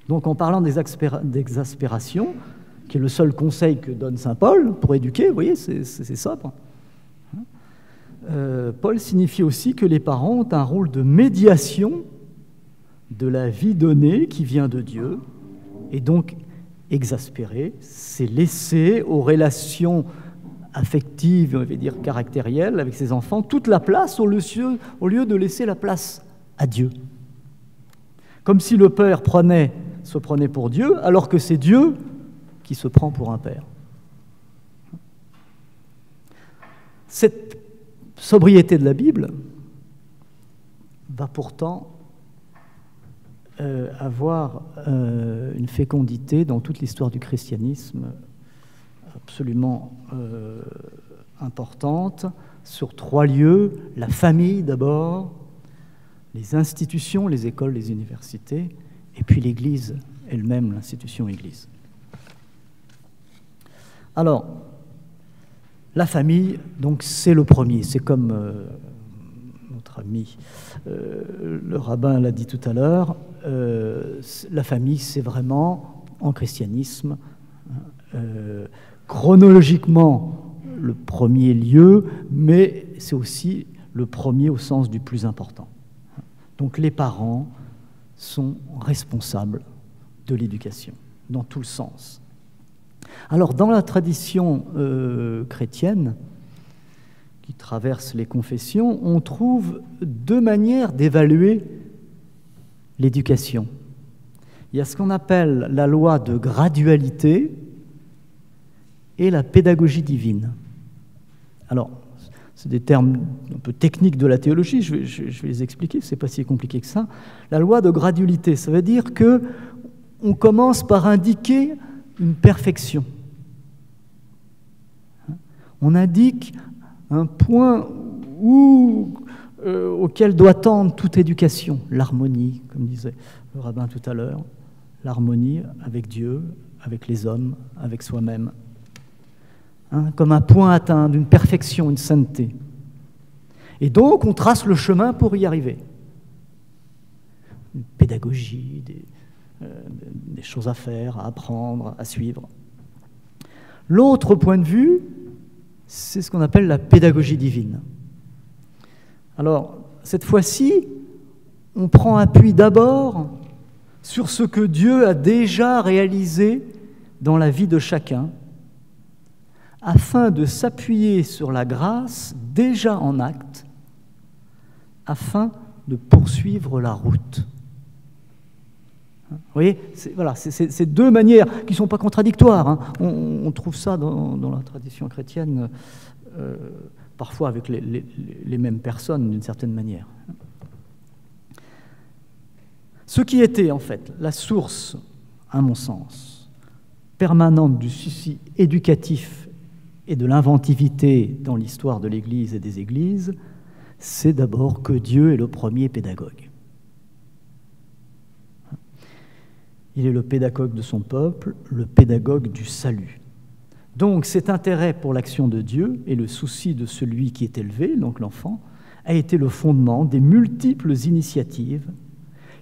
Donc en parlant d'exaspération, qui est le seul conseil que donne saint Paul pour éduquer, vous voyez, c'est sobre. Paul signifie aussi que les parents ont un rôle de médiation de la vie donnée qui vient de Dieu, et donc exaspérer, c'est laisser aux relations affectives, on va dire caractérielles, avec ses enfants, toute la place au lieu de laisser la place à Dieu. Comme si le père se prenait pour Dieu, alors que c'est Dieu qui se prend pour un père. Cette sobriété de la Bible va pourtant avoir une fécondité dans toute l'histoire du christianisme absolument importante, sur 3 lieux: la famille d'abord, les institutions, les écoles, les universités, et puis l'Église elle-même, l'institution Église. Alors, la famille, donc, c'est le premier. C'est comme notre ami le rabbin l'a dit tout à l'heure, la famille, c'est vraiment, en christianisme, chronologiquement le premier lieu, mais c'est aussi le premier au sens du plus important. Donc les parents sont responsables de l'éducation, dans tout le sens. Alors, dans la tradition chrétienne, qui traverse les confessions, on trouve 2 manières d'évaluer l'éducation. Il y a ce qu'on appelle la loi de gradualité et la pédagogie divine. Alors, c'est des termes un peu techniques de la théologie, je vais les expliquer, ce n'est pas si compliqué que ça. La loi de gradualité, ça veut dire qu'on commence par indiquer une perfection. On indique un point auquel doit tendre toute éducation, l'harmonie, comme disait le rabbin tout à l'heure, l'harmonie avec Dieu, avec les hommes, avec soi-même, comme un point à atteindre, une perfection, une sainteté. Et donc, on trace le chemin pour y arriver. Une pédagogie, des choses à faire, à apprendre, à suivre. L'autre point de vue, c'est ce qu'on appelle la pédagogie divine. Alors, cette fois-ci, on prend appui d'abord sur ce que Dieu a déjà réalisé dans la vie de chacun, afin de s'appuyer sur la grâce déjà en acte, afin de poursuivre la route. Vous voyez, c'est 2 manières qui ne sont pas contradictoires. On trouve ça dans la tradition chrétienne, parfois avec les mêmes personnes, d'une certaine manière. Ce qui était, en fait, la source, à mon sens, permanente du souci éducatif et de l'inventivité dans l'histoire de l'Église et des Églises, c'est d'abord que Dieu est le premier pédagogue. Il est le pédagogue de son peuple, le pédagogue du salut. Donc cet intérêt pour l'action de Dieu et le souci de celui qui est élevé, donc l'enfant, a été le fondement des multiples initiatives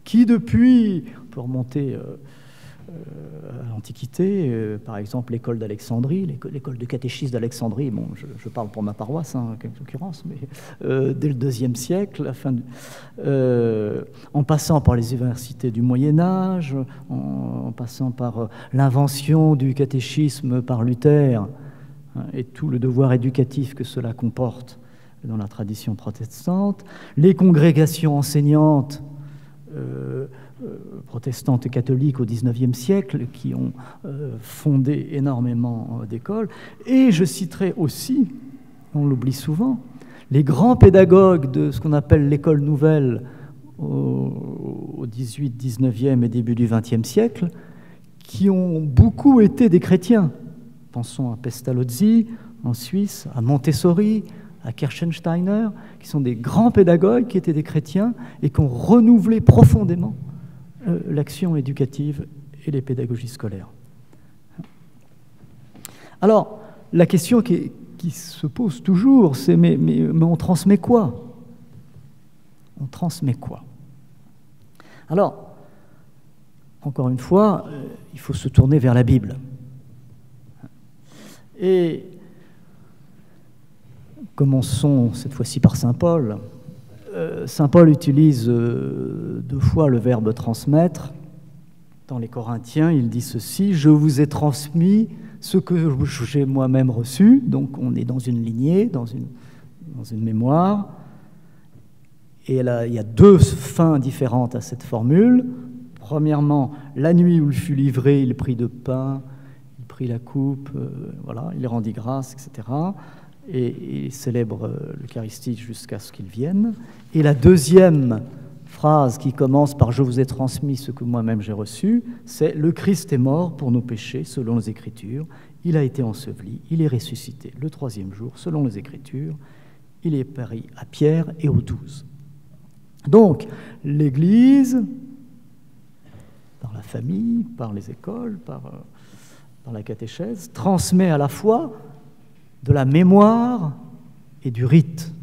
qui, depuis, on peut remonter à l'Antiquité, par exemple l'école d'Alexandrie, l'école de catéchisme d'Alexandrie, bon, je parle pour ma paroisse en l'occurrence, mais dès le IIe siècle, en passant par les universités du Moyen-Âge, en passant par l'invention du catéchisme par Luther et tout le devoir éducatif que cela comporte dans la tradition protestante, les congrégations enseignantes protestantes et catholiques au XIXe siècle qui ont fondé énormément d'écoles, et je citerai aussi, on l'oublie souvent, les grands pédagogues de ce qu'on appelle l'école nouvelle au XVIIIe, XIXe et début du XXe siècle, qui ont beaucoup été des chrétiens. Pensons à Pestalozzi en Suisse, à Montessori, à Kirchensteiner, qui sont des grands pédagogues qui étaient des chrétiens et qui ont renouvelé profondément l'action éducative et les pédagogies scolaires. Alors, la question qui se pose toujours, c'est mais on transmet quoi? On transmet quoi? Alors, encore une fois, il faut se tourner vers la Bible. Et commençons cette fois-ci par saint Paul. Saint Paul utilise 2 fois le verbe transmettre. Dans les Corinthiens, il dit ceci: « Je vous ai transmis ce que j'ai moi-même reçu ». Donc on est dans une lignée, dans une mémoire. Et là, il y a 2 fins différentes à cette formule. Premièrement, la nuit où il fut livré, il prit de pain, il prit la coupe, voilà, il rendit grâce, etc. Et il célèbre l'Eucharistie jusqu'à ce qu'il vienne. Et la deuxième phrase qui commence par « Je vous ai transmis ce que moi-même j'ai reçu », c'est « Le Christ est mort pour nos péchés selon les Écritures, il a été enseveli, il est ressuscité le 3e jour selon les Écritures, il est apparu à Pierre et aux 12. » Donc, l'Église, par la famille, par les écoles, par la catéchèse, transmet à la fois de la mémoire et du rite.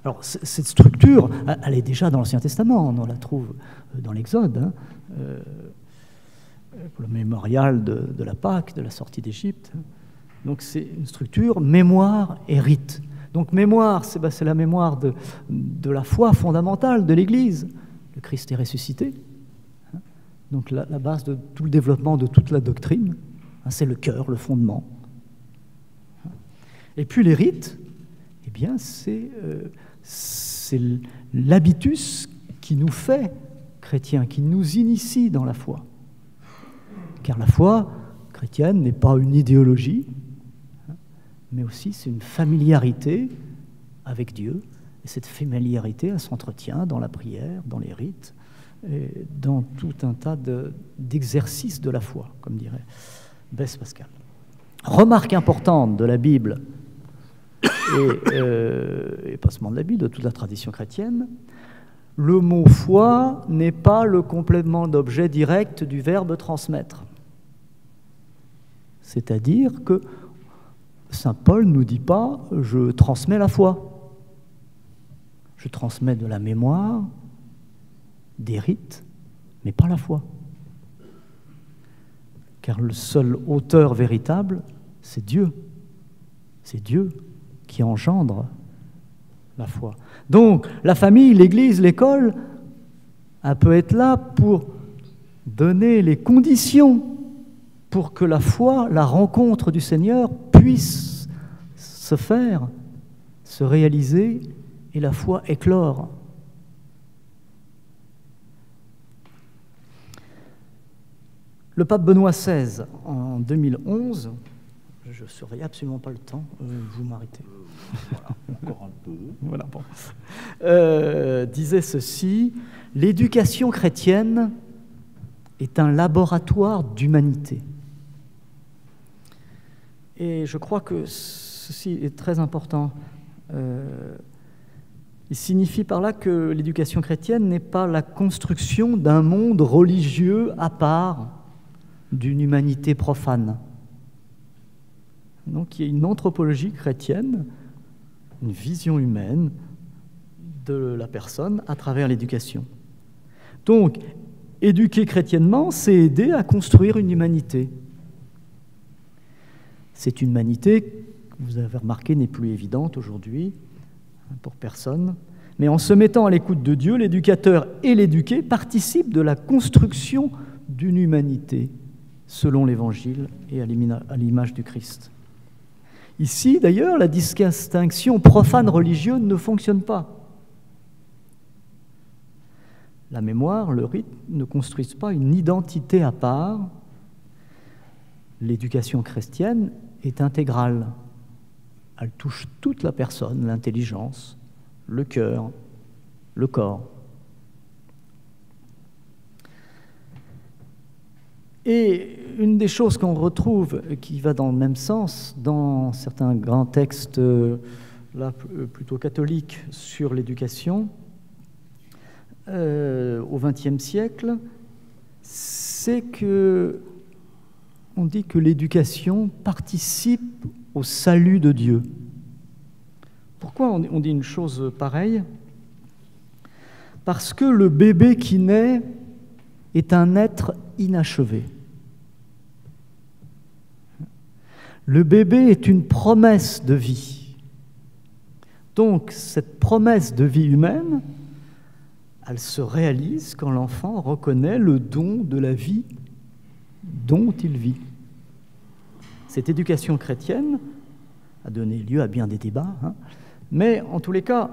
Alors, cette structure, elle est déjà dans l'Ancien Testament, on la trouve dans l'Exode, le mémorial de la Pâque, de la sortie d'Égypte. Donc, c'est une structure mémoire et rite. Donc, mémoire, c'est la mémoire de la foi fondamentale de l'Église. Le Christ est ressuscité. Donc, la base de tout le développement de toute la doctrine. C'est le cœur, le fondement. Et puis les rites, eh bien, c'est l'habitus qui nous fait chrétiens, qui nous initie dans la foi. Car la foi chrétienne n'est pas une idéologie, mais aussi c'est une familiarité avec Dieu. Et cette familiarité, elle s'entretient dans la prière, dans les rites, et dans tout un tas d'exercices de la foi, comme dirait Blaise Pascal. Remarque importante de la Bible, et pas seulement de la Bible, de toute la tradition chrétienne, le mot foi n'est pas le complément d'objet direct du verbe transmettre. C'est-à-dire que saint Paul ne nous dit pas « je transmets la foi ». Je transmets de la mémoire, des rites, mais pas la foi. Car le seul auteur véritable, c'est Dieu. C'est Dieu qui engendre la foi. Donc, la famille, l'Église, l'école, elle peut être là pour donner les conditions pour que la foi, la rencontre du Seigneur puisse se faire, se réaliser et la foi éclore. Le pape Benoît XVI, en 2011, je ne surveille absolument pas le temps, vous m'arrêtez. Encore un peu. Voilà, bon. Disait ceci: « L'éducation chrétienne est un laboratoire d'humanité. » Et je crois que ceci est très important. Il signifie par là que l'éducation chrétienne n'est pas la construction d'un monde religieux à part, d'une humanité profane. Donc il y a une anthropologie chrétienne, une vision humaine de la personne à travers l'éducation. Donc, éduquer chrétiennement, c'est aider à construire une humanité. Cette humanité, vous avez remarqué, n'est plus évidente aujourd'hui pour personne, mais en se mettant à l'écoute de Dieu, l'éducateur et l'éduqué participent de la construction d'une humanité selon l'Évangile et à l'image du Christ. Ici, d'ailleurs, la distinction profane-religieux ne fonctionne pas. La mémoire, le rite ne construisent pas une identité à part. L'éducation chrétienne est intégrale. Elle touche toute la personne, l'intelligence, le cœur, le corps. Et une des choses qu'on retrouve qui va dans le même sens dans certains grands textes là, plutôt catholiques sur l'éducation au XXe siècle, c'est que on dit que l'éducation participe au salut de Dieu. Pourquoi on dit une chose pareille? Parce que le bébé qui naît est un être inachevé. Le bébé est une promesse de vie. Donc, cette promesse de vie humaine, elle se réalise quand l'enfant reconnaît le don de la vie dont il vit. Cette éducation chrétienne a donné lieu à bien des débats, mais en tous les cas,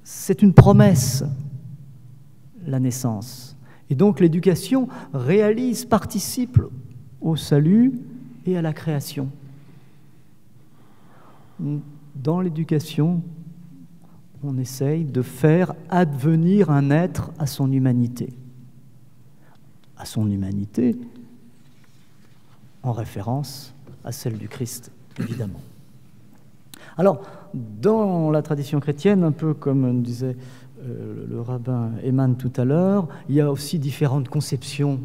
c'est une promesse, la naissance. Et donc l'éducation réalise, participe au salut et à la création. Dans l'éducation, on essaye de faire advenir un être à son humanité. À son humanité, en référence à celle du Christ, évidemment. Alors, dans la tradition chrétienne, un peu comme disait le rabbin Eman tout à l'heure, il y a aussi différentes conceptions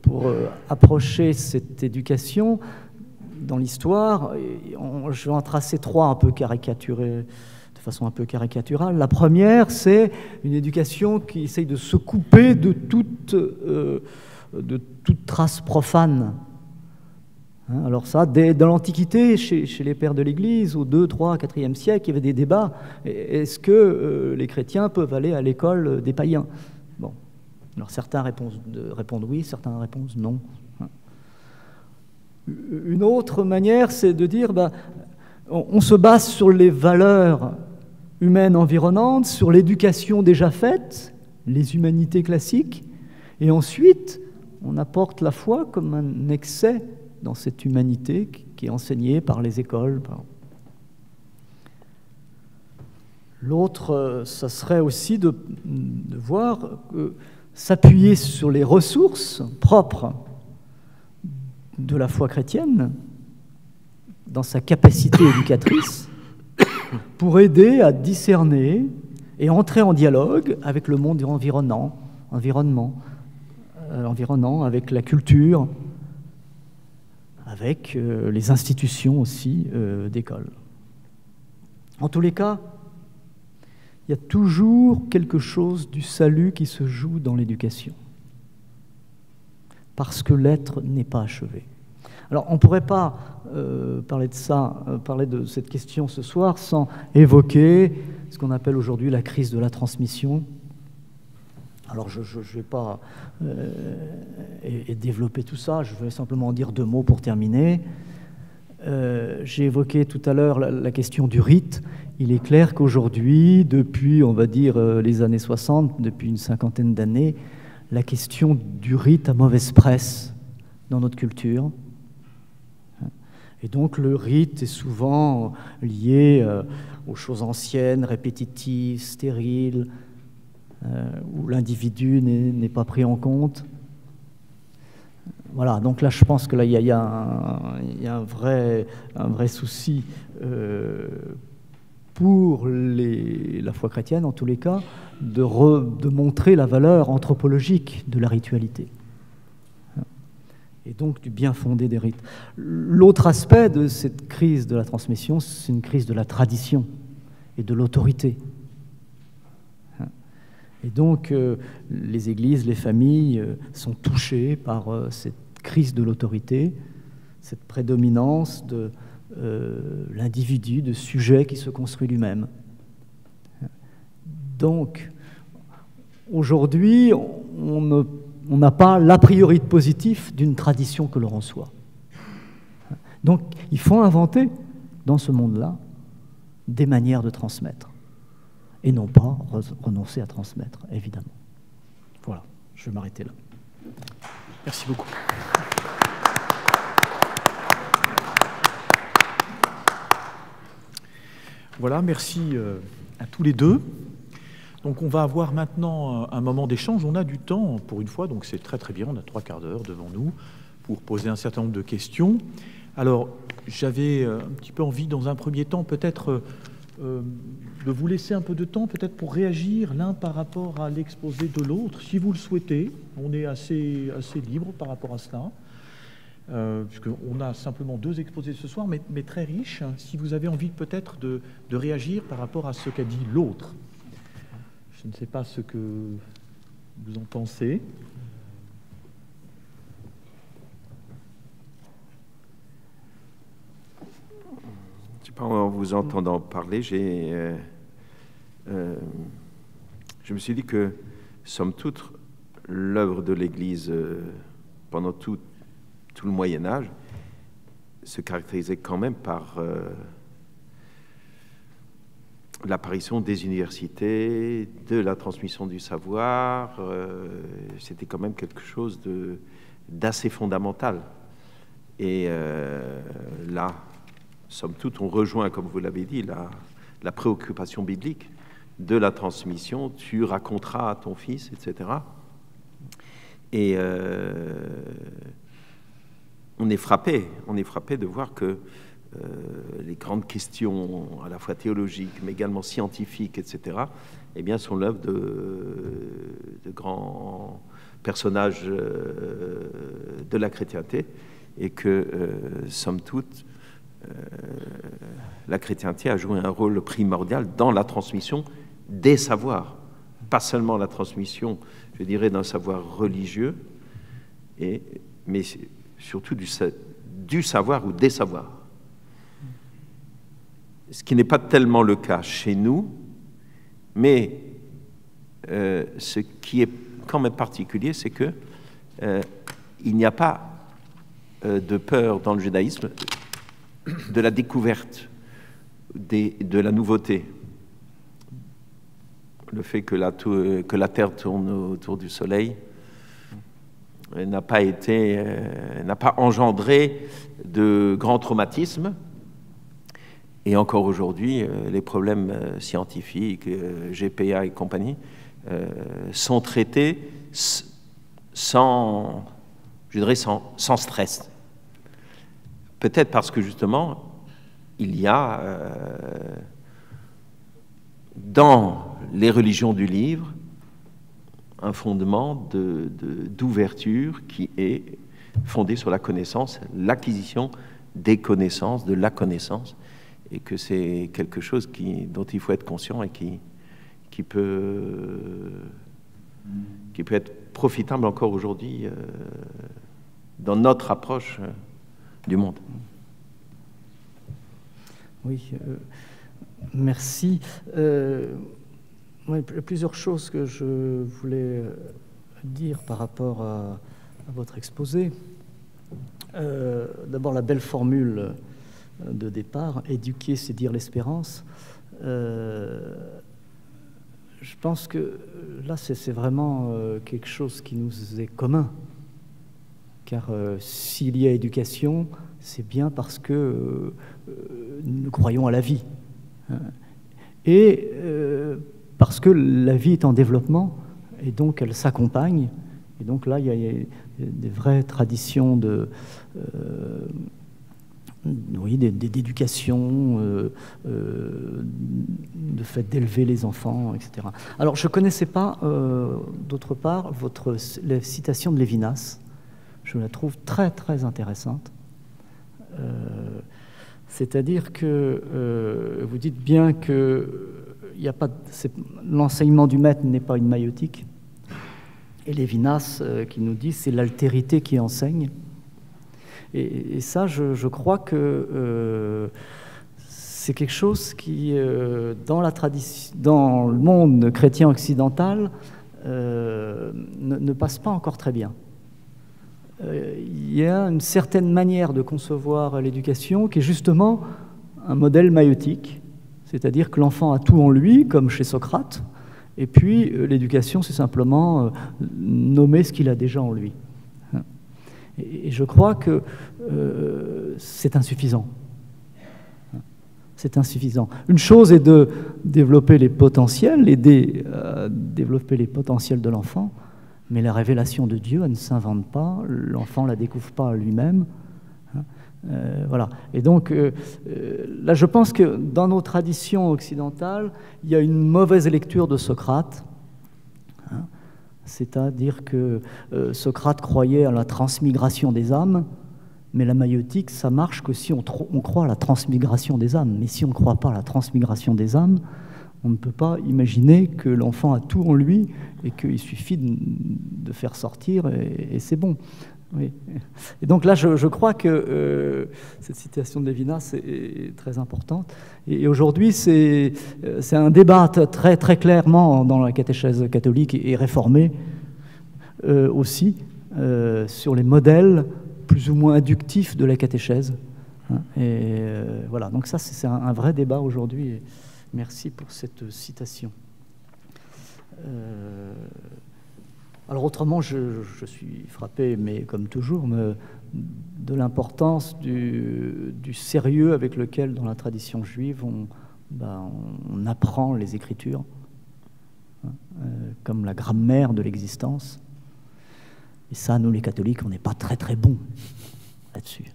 pour approcher cette éducation. Dans l'histoire, je vais en tracer trois un peu caricaturées, de façon un peu caricaturale. La première, c'est une éducation qui essaye de se couper de toute trace profane. Alors ça, dans l'Antiquité, chez les pères de l'Église, au 2, 3, 4e siècle, il y avait des débats. Est-ce que les chrétiens peuvent aller à l'école des païens? Bon, alors certains répondent oui, certains répondent non. Une autre manière, c'est de dire, on se base sur les valeurs humaines environnantes, sur l'éducation déjà faite, les humanités classiques, et ensuite, on apporte la foi comme un excès dans cette humanité qui est enseignée par les écoles. L'autre, ça serait aussi de voir s'appuyer sur les ressources propres de la foi chrétienne dans sa capacité éducatrice pour aider à discerner et entrer en dialogue avec le monde environnant, avec la culture, avec les institutions aussi d'école. En tous les cas, il y a toujours quelque chose du salut qui se joue dans l'éducation, parce que l'être n'est pas achevé. Alors, on ne pourrait pas parler de cette question ce soir sans évoquer ce qu'on appelle aujourd'hui la crise de la transmission. Alors, je ne vais pas développer tout ça, je vais simplement dire deux mots pour terminer. J'ai évoqué tout à l'heure la question du rite. Il est clair qu'aujourd'hui, depuis, on va dire, les années 60, depuis une cinquantaine d'années, la question du rite a mauvaise presse dans notre culture. Et donc, le rite est souvent lié aux choses anciennes, répétitives, stériles, où l'individu n'est pas pris en compte. Voilà, donc là je pense que là il y a un vrai souci pour la foi chrétienne en tous les cas de montrer la valeur anthropologique de la ritualité et donc du bien fondé des rites. L'autre aspect de cette crise de la transmission, c'est une crise de la tradition et de l'autorité. Et donc, les églises, les familles sont touchées par cette crise de l'autorité, cette prédominance de l'individu, de sujet qui se construit lui-même. Donc, Aujourd'hui, on n'a pas l'a priori positif d'une tradition que l'on reçoit. Donc, il faut inventer, dans ce monde-là, des manières de transmettre. Et non pas renoncer à transmettre, évidemment. Voilà, je vais m'arrêter là. Merci beaucoup. Voilà, merci à tous les deux. Donc on va avoir maintenant un moment d'échange. On a du temps pour une fois, donc c'est très très bien. On a 3 quarts d'heure devant nous pour poser un certain nombre de questions. Alors j'avais un petit peu envie dans un premier temps peut-être de vous laisser un peu de temps peut-être pour réagir l'un par rapport à l'exposé de l'autre, si vous le souhaitez. On est assez libre par rapport à cela. Puisqu'on a simplement 2 exposés ce soir, mais très riches. Si vous avez envie peut-être de réagir par rapport à ce qu'a dit l'autre. Je ne sais pas ce que vous en pensez. Je sais pas, en vous entendant parler, je me suis dit que, somme toute, l'œuvre de l'Église pendant tout le Moyen-Âge se caractérisait quand même par l'apparition des universités, de la transmission du savoir. C'était quand même quelque chose d'assez fondamental. Et là, somme toute, on rejoint, comme vous l'avez dit, la préoccupation biblique de la transmission. Tu raconteras à ton fils, etc. Et on est frappé de voir que les grandes questions, à la fois théologiques, mais également scientifiques, etc., eh bien, sont l'œuvre de grands personnages de la chrétienté, et que, somme toute, la chrétienté a joué un rôle primordial dans la transmission des savoirs, pas seulement la transmission, je dirais, d'un savoir religieux, mais surtout du savoir ou des savoirs. Ce qui n'est pas tellement le cas chez nous, mais ce qui est quand même particulier, c'est que il n'y a pas de peur dans le judaïsme de la découverte de la nouveauté. Le fait que la Terre tourne autour du Soleil n'a pas engendré de grands traumatismes. Et encore aujourd'hui, les problèmes scientifiques, GPA et compagnie, sont traités sans stress. Peut-être parce que justement, il y a dans les religions du livre un fondement d'ouverture qui est fondé sur la connaissance, l'acquisition des connaissances, de la connaissance, et que c'est quelque chose dont il faut être conscient et qui peut être profitable encore aujourd'hui dans notre approche du monde. Oui, merci. Plusieurs choses que je voulais dire par rapport à votre exposé. D'abord, la belle formule de départ, éduquer, c'est dire l'espérance. Je pense que là, c'est vraiment quelque chose qui nous est commun. Car s'il y a éducation, c'est bien parce que nous croyons à la vie. Et parce que la vie est en développement, et donc elle s'accompagne. Et donc là, il y a des vraies traditions d'éducation, de fait d'élever les enfants, etc. Alors, je ne connaissais pas, d'autre part, la citation de Lévinas. Je la trouve très, très intéressante. C'est-à-dire que vous dites bien que l'enseignement du maître n'est pas une maïotique. Et Lévinas qui nous dit c'est l'altérité qui enseigne. Et ça, je crois que c'est quelque chose qui, dans le monde chrétien occidental, ne passe pas encore très bien. Il y a une certaine manière de concevoir l'éducation qui est justement un modèle maïeutique, c'est-à-dire que l'enfant a tout en lui, comme chez Socrate, et puis l'éducation, c'est simplement nommer ce qu'il a déjà en lui. Et je crois que c'est insuffisant. C'est insuffisant. Une chose est de développer les potentiels, aider à développer les potentiels de l'enfant, mais la révélation de Dieu, elle ne s'invente pas, l'enfant ne la découvre pas lui-même. Voilà. Et donc, là, je pense que dans nos traditions occidentales, il y a une mauvaise lecture de Socrate. C'est-à-dire que Socrate croyait à la transmigration des âmes, mais la maïeutique, ça marche que si on croit à la transmigration des âmes. Mais si on ne croit pas à la transmigration des âmes, on ne peut pas imaginer que l'enfant a tout en lui et qu'il suffit de faire sortir et c'est bon. Oui. Et donc là, je crois que cette citation de Lévinas est très importante. Et aujourd'hui, c'est un débat très, très clairement dans la catéchèse catholique et réformée aussi sur les modèles plus ou moins inductifs de la catéchèse. Et voilà, donc ça, c'est un vrai débat aujourd'hui. Et merci pour cette citation. Alors autrement, je suis frappé, mais comme toujours, de l'importance du sérieux avec lequel, dans la tradition juive, on apprend les Écritures, comme la grammaire de l'existence. Et ça, nous les catholiques, on n'est pas très très bons là-dessus.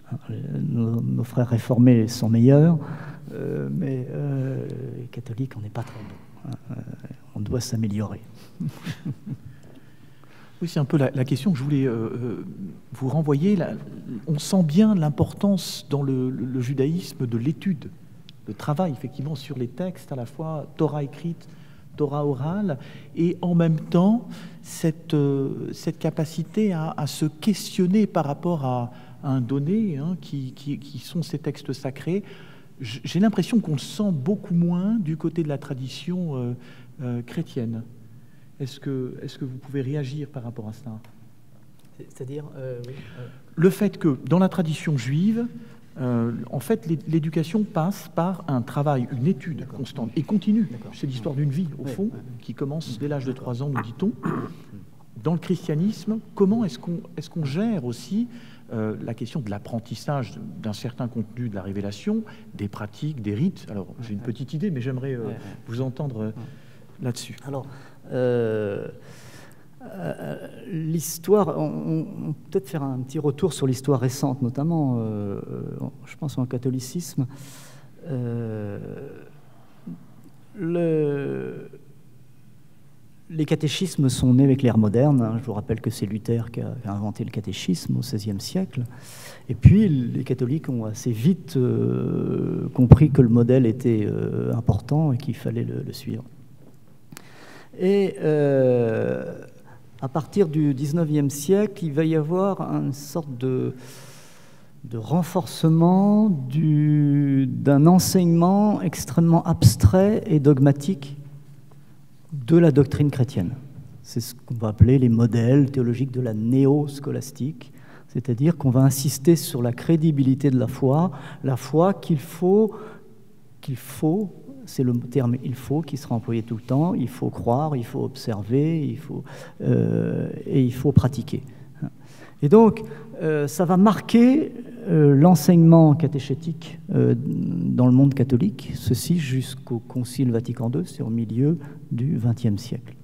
Nos frères réformés sont meilleurs, mais les catholiques, on n'est pas très bons. On doit s'améliorer. Oui, c'est un peu la question que je voulais vous renvoyer. On sent bien l'importance dans le judaïsme de l'étude, le travail effectivement sur les textes, à la fois Torah écrite, Torah orale, et en même temps cette capacité à se questionner par rapport à un donné, qui sont ces textes sacrés. J'ai l'impression qu'on le sent beaucoup moins du côté de la tradition chrétienne. Est-ce que vous pouvez réagir par rapport à cela? C'est-à-dire oui, le fait que dans la tradition juive, en fait, l'éducation passe par un travail, une étude constante et continue. C'est l'histoire d'une vie, au fond, qui commence dès l'âge de 3 ans, nous dit-on. Dans le christianisme, comment est-ce qu'on gère aussi la question de l'apprentissage d'un certain contenu de la révélation, des pratiques, des rites? Alors, j'ai une petite idée, mais j'aimerais vous entendre là-dessus. Alors, l'histoire, on peut peut-être faire un petit retour sur l'histoire récente, notamment, je pense, en catholicisme. Les catéchismes sont nés avec l'ère moderne. Je vous rappelle que c'est Luther qui a inventé le catéchisme au XVIe siècle. Et puis, les catholiques ont assez vite compris que le modèle était important et qu'il fallait le suivre. Et à partir du XIXe siècle, il va y avoir une sorte de renforcement d'un enseignement extrêmement abstrait et dogmatique de la doctrine chrétienne. C'est ce qu'on va appeler les modèles théologiques de la néo-scolastique, c'est-à-dire qu'on va insister sur la crédibilité de la foi qu'il faut, c'est le terme « il faut » qui sera employé tout le temps, il faut croire, il faut observer, et il faut pratiquer. Et donc, ça va marquer l'enseignement catéchétique dans le monde catholique, ceci jusqu'au Concile Vatican II, c'est au milieu du XXe siècle.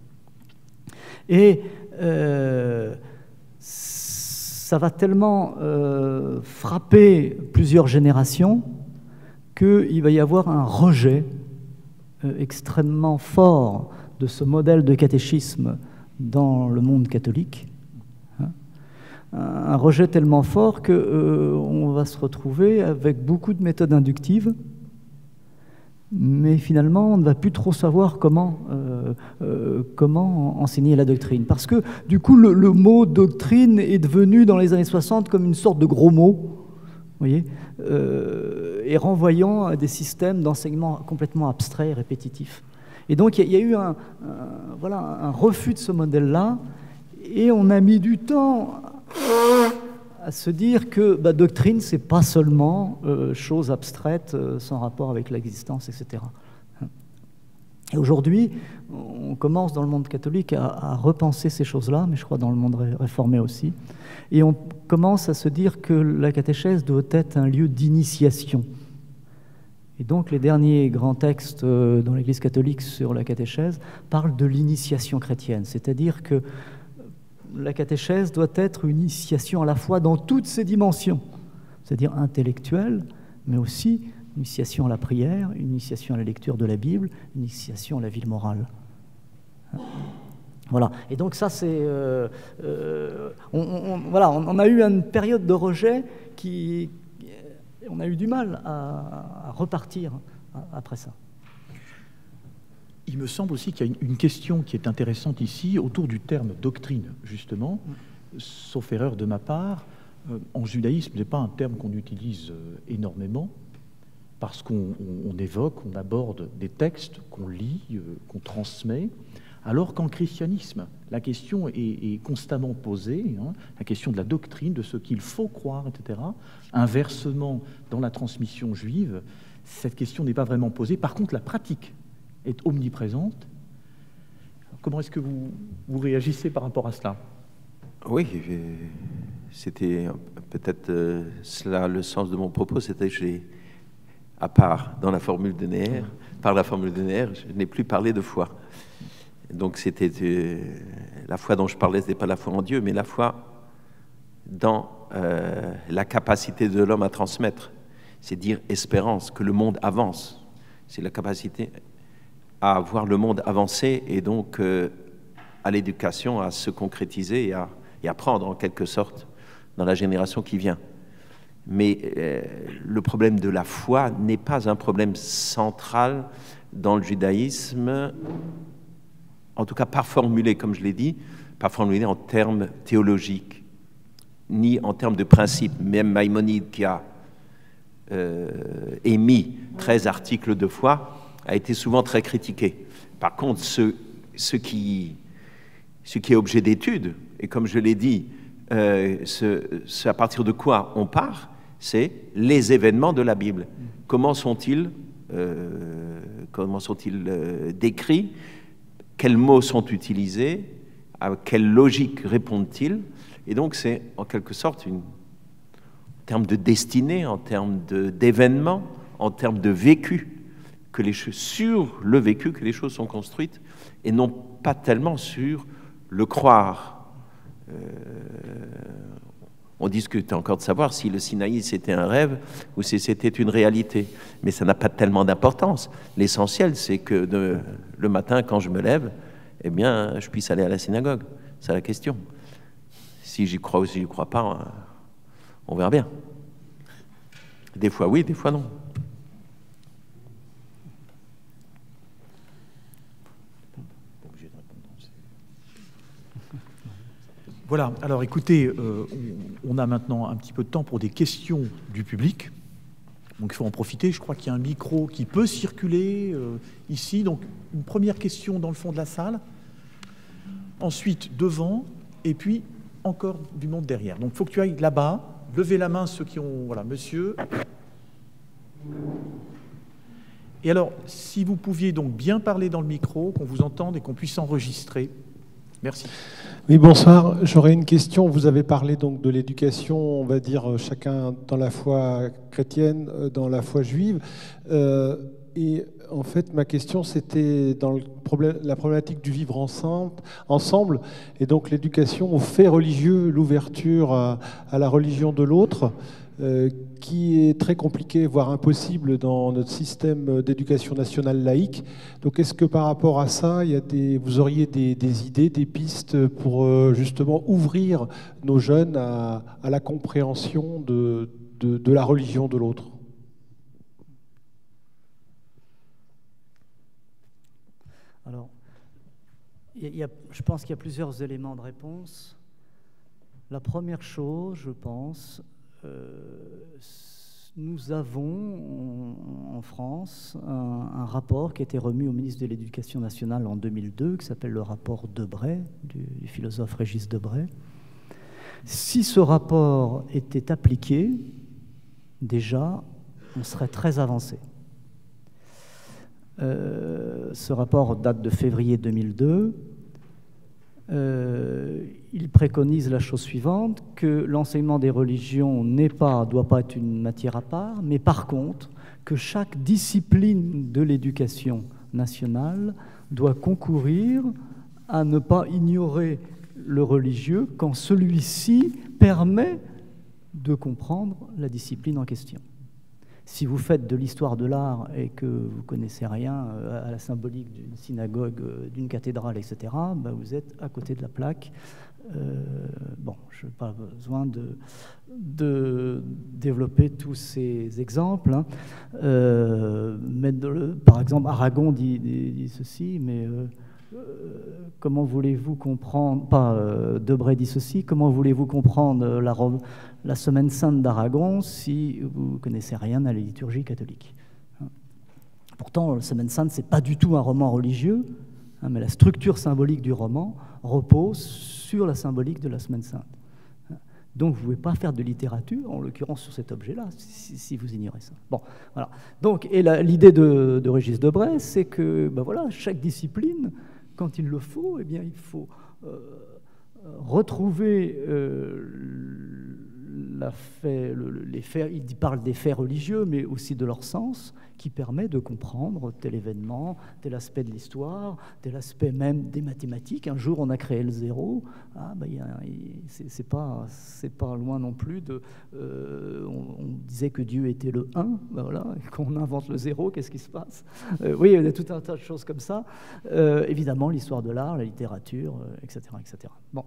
Et ça va tellement frapper plusieurs générations qu'il va y avoir un rejet extrêmement fort de ce modèle de catéchisme dans le monde catholique. Un rejet tellement fort qu'on va se retrouver avec beaucoup de méthodes inductives, mais finalement on ne va plus trop savoir comment enseigner la doctrine. Parce que du coup le mot doctrine est devenu dans les années 60 comme une sorte de gros mot, vous voyez, et renvoyant à des systèmes d'enseignement complètement abstraits et répétitifs. Et donc il y a eu voilà, un refus de ce modèle-là, et on a mis du temps à se dire que doctrine, c'est pas seulement chose abstraite sans rapport avec l'existence, etc. Et aujourd'hui, on commence dans le monde catholique à repenser ces choses-là, mais je crois dans le monde réformé aussi, et on commence à se dire que la catéchèse doit être un lieu d'initiation. Et donc les derniers grands textes dans l'Église catholique sur la catéchèse parlent de l'initiation chrétienne, c'est-à-dire que la catéchèse doit être une initiation à la fois dans toutes ses dimensions, c'est-à-dire intellectuelle, mais aussi une initiation à la prière, une initiation à la lecture de la Bible, une initiation à la vie morale. Voilà. Et donc ça, c'est... voilà, on a eu une période de rejet qui... On a eu du mal à repartir après ça. Il me semble aussi qu'il y a une question qui est intéressante ici, autour du terme doctrine, justement, sauf erreur de ma part. En judaïsme, ce n'est pas un terme qu'on utilise énormément, parce qu'on évoque, on aborde des textes qu'on lit, qu'on transmet, alors qu'en christianisme, la question est constamment posée, hein, la question de la doctrine, de ce qu'il faut croire, etc. Inversement, dans la transmission juive, cette question n'est pas vraiment posée. Par contre, la pratique est omniprésente. Alors, comment est-ce que vous réagissez par rapport à cela? Oui, c'était peut-être cela le sens de mon propos, c'était que à part dans la formule de Neher, par la formule de Neher, je n'ai plus parlé de foi. Donc c'était la foi dont je parlais, ce n'était pas la foi en Dieu, mais la foi dans la capacité de l'homme à transmettre. C'est dire espérance, que le monde avance. C'est la capacité à voir le monde avancer et donc à l'éducation à se concrétiser et à prendre en quelque sorte dans la génération qui vient. Mais le problème de la foi n'est pas un problème central dans le judaïsme, en tout cas pas formulé, comme je l'ai dit, pas formulé en termes théologiques, ni en termes de principes. Même Maïmonide, qui a émis 13 articles de foi, a été souvent très critiqué. Par contre, ce qui est objet d'étude, et comme je l'ai dit, à partir de quoi on part, c'est les événements de la Bible. Comment sont-ils décrits? Quels mots sont utilisés? À quelle logique répondent-ils? Et donc c'est en quelque sorte en termes de destinée, en termes d'événements, en termes de vécu, sur le vécu que les choses sont construites, et non pas tellement sur le croire. On discute encore de savoir si le Sinaï c'était un rêve ou si c'était une réalité. Mais ça n'a pas tellement d'importance. L'essentiel, c'est que le matin, quand je me lève, eh bien, je puisse aller à la synagogue. C'est la question. Si j'y crois ou si j'y crois pas, on verra bien. Des fois oui, des fois non. Voilà, alors écoutez, on a maintenant un petit peu de temps pour des questions du public. Donc il faut en profiter, je crois qu'il y a un micro qui peut circuler ici. Donc une première question dans le fond de la salle, ensuite devant, et puis encore du monde derrière. Donc il faut que tu ailles là-bas, levez la main ceux qui ont... Voilà, monsieur. Et alors, si vous pouviez donc bien parler dans le micro, qu'on vous entende et qu'on puisse enregistrer. Merci. Oui, bonsoir. J'aurais une question. Vous avez parlé donc de l'éducation, on va dire, chacun dans la foi chrétienne, dans la foi juive. Et en fait, ma question, c'était dans la problématique du vivre ensemble, et donc l'éducation aux faits religieux, l'ouverture à la religion de l'autre, qui est très compliqué, voire impossible dans notre système d'éducation nationale laïque. Donc est-ce que par rapport à ça, vous auriez des idées, des pistes pour justement ouvrir nos jeunes à la compréhension de la religion de l'autre? Alors, je pense qu'il y a plusieurs éléments de réponse. La première chose, je pense, nous avons en France un rapport qui a été remis au ministre de l'Éducation nationale en 2002, qui s'appelle le rapport Debray, du philosophe Régis Debray. Si ce rapport était appliqué, déjà, on serait très avancé. Ce rapport date de février 2002. Il préconise la chose suivante, que l'enseignement des religions doit pas être une matière à part, mais par contre, que chaque discipline de l'éducation nationale doit concourir à ne pas ignorer le religieux quand celui-ci permet de comprendre la discipline en question. Si vous faites de l'histoire de l'art et que vous ne connaissez rien à la symbolique d'une synagogue, d'une cathédrale, etc., ben vous êtes à côté de la plaque. Bon, je n'ai pas besoin de développer tous ces exemples. Hein. Mais par exemple, Aragon dit ceci, mais comment voulez-vous comprendre, Debray dit ceci, comment voulez-vous comprendre la Semaine sainte d'Aragon si vous ne connaissez rien à la liturgie catholique? Pourtant, la Semaine sainte, ce n'est pas du tout un roman religieux, hein, mais la structure symbolique du roman repose sur la symbolique de la Semaine sainte. Donc, vous ne pouvez pas faire de littérature, en l'occurrence sur cet objet-là, si vous ignorez ça. Bon, voilà. Donc, et l'idée de Régis Debray, c'est que, ben voilà, chaque discipline, quand il le faut, eh bien, il faut retrouver les faits. Il parle des faits religieux, mais aussi de leur sens, qui permet de comprendre tel événement, tel aspect de l'histoire, tel aspect même des mathématiques. Un jour, on a créé le zéro. Ah, ben, c'est pas loin non plus de. On disait que Dieu était le 1, ben voilà. Quand on invente le zéro, qu'est-ce qui se passe? Oui, il y a tout un tas de choses comme ça. Évidemment, l'histoire de l'art, la littérature, etc., etc. Bon.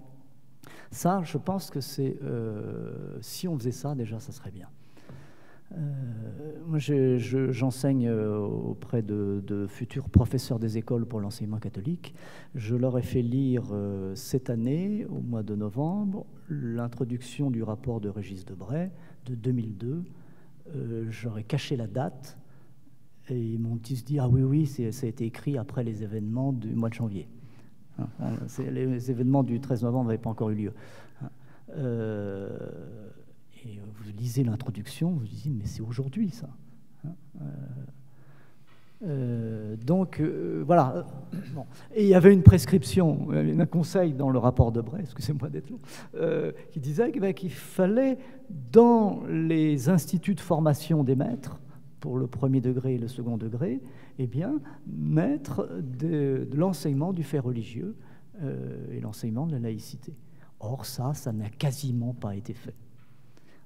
Ça, je pense que c'est... si on faisait ça, déjà, ça serait bien. Moi, j'enseigne auprès de futurs professeurs des écoles pour l'enseignement catholique. Je leur ai fait lire cette année, au mois de novembre, l'introduction du rapport de Régis Debray de 2002. J'aurais caché la date et ils m'ont dit « Ah oui, ça a été écrit après les événements du mois de janvier. » Les événements du 13 novembre n'avaient pas encore eu lieu. Et vous lisez l'introduction, vous vous dites, mais c'est aujourd'hui, ça. Donc, voilà. Bon. Et il y avait une prescription, un conseil dans le rapport Debray, excusez-moi d'être long, qui disait qu'il fallait, dans les instituts de formation des maîtres, pour le premier degré et le second degré, eh bien, mettre de l'enseignement du fait religieux et l'enseignement de la laïcité. Or, ça n'a quasiment pas été fait.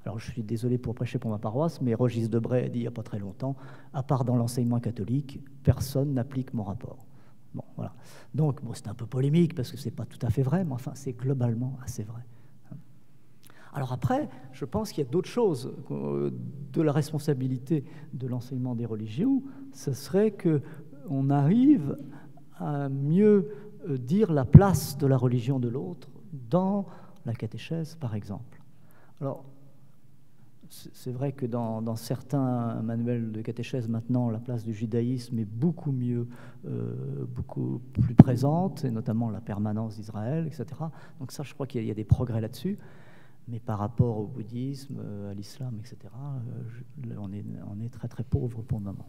Alors, je suis désolé pour prêcher pour ma paroisse, mais Régis Debray a dit il n'y a pas très longtemps, à part dans l'enseignement catholique, personne n'applique mon rapport. Bon, voilà. Donc, bon, c'est un peu polémique parce que ce n'est pas tout à fait vrai, mais enfin, c'est globalement assez vrai. Alors après, je pense qu'il y a d'autres choses de la responsabilité de l'enseignement des religions. Ce serait qu'on arrive à mieux dire la place de la religion de l'autre dans la catéchèse, par exemple. Alors, c'est vrai que dans certains manuels de catéchèse, maintenant, la place du judaïsme est beaucoup mieux, beaucoup plus présente, et notamment la permanence d'Israël, etc. Donc ça, je crois qu'il y a des progrès là-dessus. Mais par rapport au bouddhisme, à l'islam, etc., on est très très pauvre pour le moment.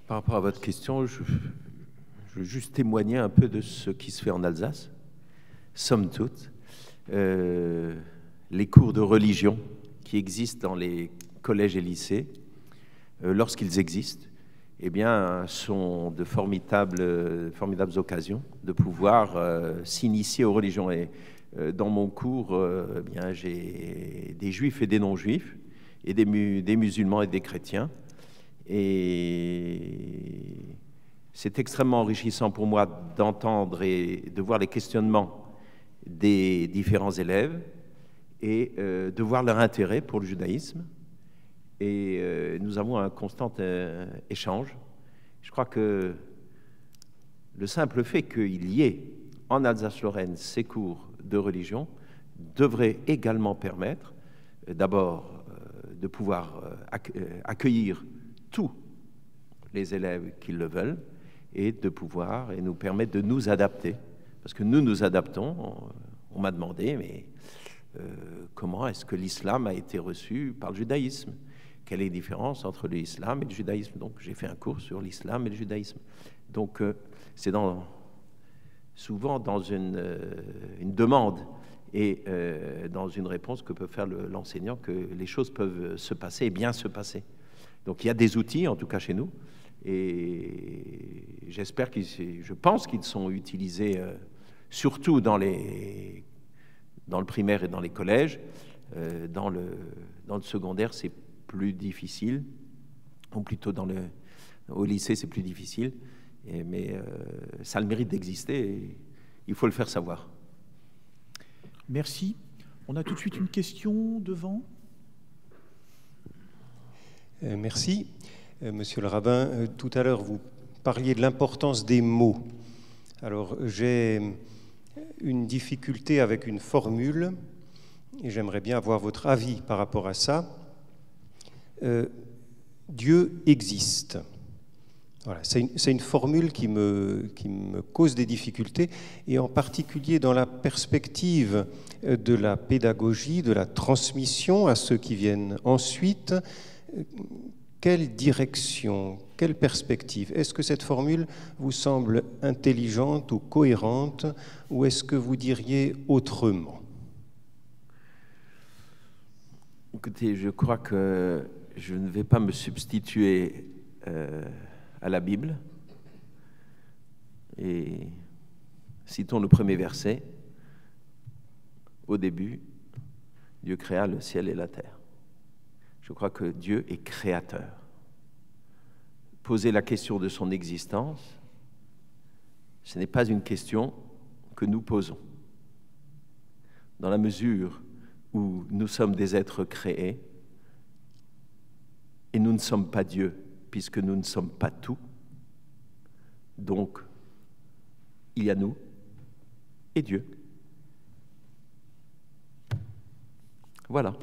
Par rapport à votre question, je veux juste témoigner un peu de ce qui se fait en Alsace. Somme toute, les cours de religion qui existent dans les collèges et lycées, lorsqu'ils existent, eh bien, sont de formidables occasions de pouvoir s'initier aux religions. Et dans mon cours, eh bien, j'ai des juifs et des non-juifs, et des musulmans et des chrétiens. Et c'est extrêmement enrichissant pour moi d'entendre et de voir les questionnements des différents élèves et de voir leur intérêt pour le judaïsme. Et nous avons un constant échange. Je crois que le simple fait qu'il y ait en Alsace-Lorraine ces cours de religion devrait également permettre d'abord de pouvoir accueillir tous les élèves qui le veulent et de pouvoir et nous permettre de nous adapter. Parce que nous nous adaptons. On m'a demandé, mais comment est-ce que l'islam a été reçu par le judaïsme? Quelle est la différence entre l'islam et le judaïsme? Donc j'ai fait un cours sur l'islam et le judaïsme. Donc c'est souvent dans une demande et dans une réponse que peut faire l'enseignant que les choses peuvent se passer et bien se passer. Donc il y a des outils, en tout cas chez nous, et j'espère je pense qu'ils sont utilisés surtout dans le primaire et dans les collèges. Dans le secondaire, c'est plus difficile, ou plutôt au lycée, c'est plus difficile, mais ça a le mérite d'exister et il faut le faire savoir. Merci. On a tout de suite une question devant. Merci. Monsieur le rabbin, tout à l'heure, vous parliez de l'importance des mots. Alors, j'ai une difficulté avec une formule et j'aimerais bien avoir votre avis par rapport à ça. Dieu existe. Voilà, c'est une formule qui me cause des difficultés, et en particulier dans la perspective de la pédagogie, de la transmission à ceux qui viennent ensuite. Quelle direction, quelle perspective? Est-ce que cette formule vous semble intelligente ou cohérente, ou est-ce que vous diriez autrement? Écoutez, je crois que je ne vais pas me substituer à la Bible. Et citons le premier verset. Au début, Dieu créa le ciel et la terre. Je crois que Dieu est créateur. Poser la question de son existence, ce n'est pas une question que nous posons. Dans la mesure où nous sommes des êtres créés, et nous ne sommes pas Dieu, puisque nous ne sommes pas tout, donc il y a nous et Dieu. Voilà.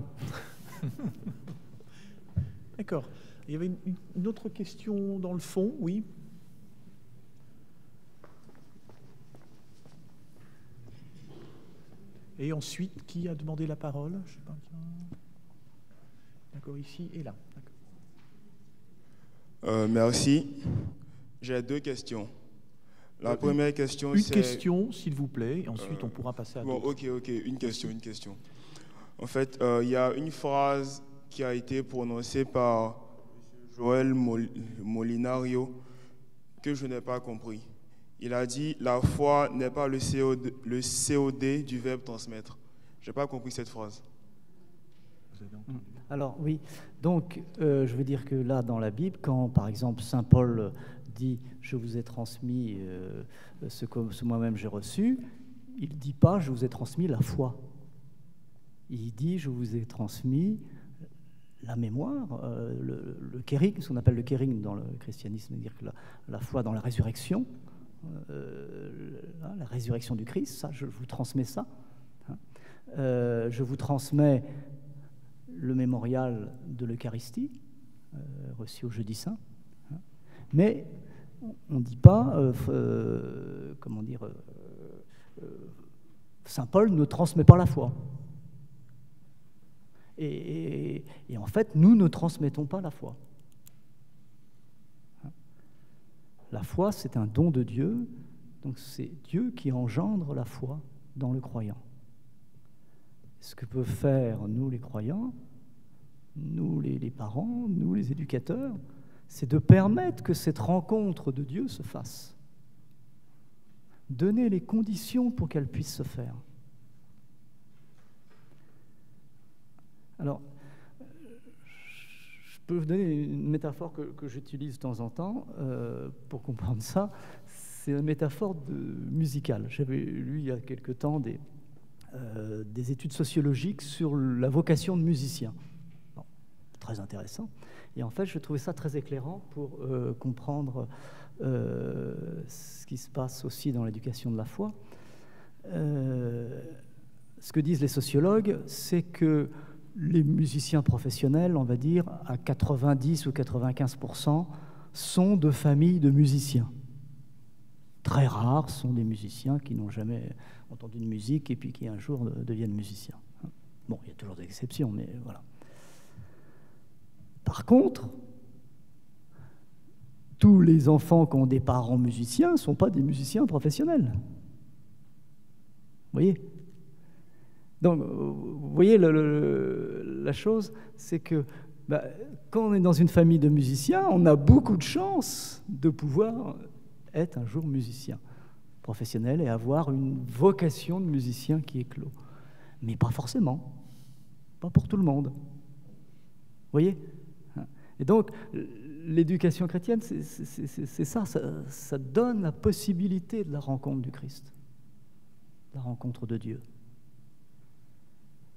D'accord. Il y avait une autre question dans le fond, oui. Et ensuite, qui a demandé la parole? Je sais pas. D'accord, ici et là. Merci. J'ai deux questions. La première question, c'est... Une question, s'il vous plaît, et ensuite on pourra passer à d'autres. Ok, une question. En fait, il y a une phrase qui a été prononcée par Joël Molinario que je n'ai pas compris. Il a dit « La foi n'est pas le COD du verbe transmettre ». Je n'ai pas compris cette phrase. Alors oui, donc je veux dire que là, dans la Bible, quand par exemple Saint Paul dit « Je vous ai transmis ce que moi-même j'ai reçu », il ne dit pas « Je vous ai transmis la foi ». Il dit « Je vous ai transmis la mémoire, le kérigme », ce qu'on appelle le kérigme dans le christianisme, c'est-à-dire que la foi dans la résurrection, la résurrection du Christ, ça, je vous transmets ça. Je vous transmets le mémorial de l'Eucharistie, reçu au Jeudi Saint. Mais on ne dit pas, Saint Paul ne transmet pas la foi. Et en fait, nous ne transmettons pas la foi. La foi, c'est un don de Dieu, donc c'est Dieu qui engendre la foi dans le croyant. Ce que peuvent faire, nous les croyants, nous les parents, nous les éducateurs, c'est de permettre que cette rencontre de Dieu se fasse. Donner les conditions pour qu'elle puisse se faire. Alors, je peux vous donner une métaphore que j'utilise de temps en temps pour comprendre ça. C'est une métaphore musicale. J'avais lu il y a quelque temps des études sociologiques sur la vocation de musicien. Bon, très intéressant. Et en fait, je trouvais ça très éclairant pour comprendre ce qui se passe aussi dans l'éducation de la foi. Ce que disent les sociologues, c'est que les musiciens professionnels, on va dire, à 90 ou 95%, sont de familles de musiciens. Très rares sont des musiciens qui n'ont jamais entendu de musique et puis qui un jour deviennent musiciens. Bon, il y a toujours des exceptions, mais voilà. Par contre, tous les enfants qui ont des parents musiciens ne sont pas des musiciens professionnels. Vous voyez ? Donc, vous voyez, la chose, c'est que quand on est dans une famille de musiciens, on a beaucoup de chances de pouvoir être un jour musicien professionnel et avoir une vocation de musicien qui éclot. Mais pas forcément, pas pour tout le monde. Vous voyez ? Et donc, l'éducation chrétienne, c'est ça, ça donne la possibilité de la rencontre du Christ, la rencontre de Dieu.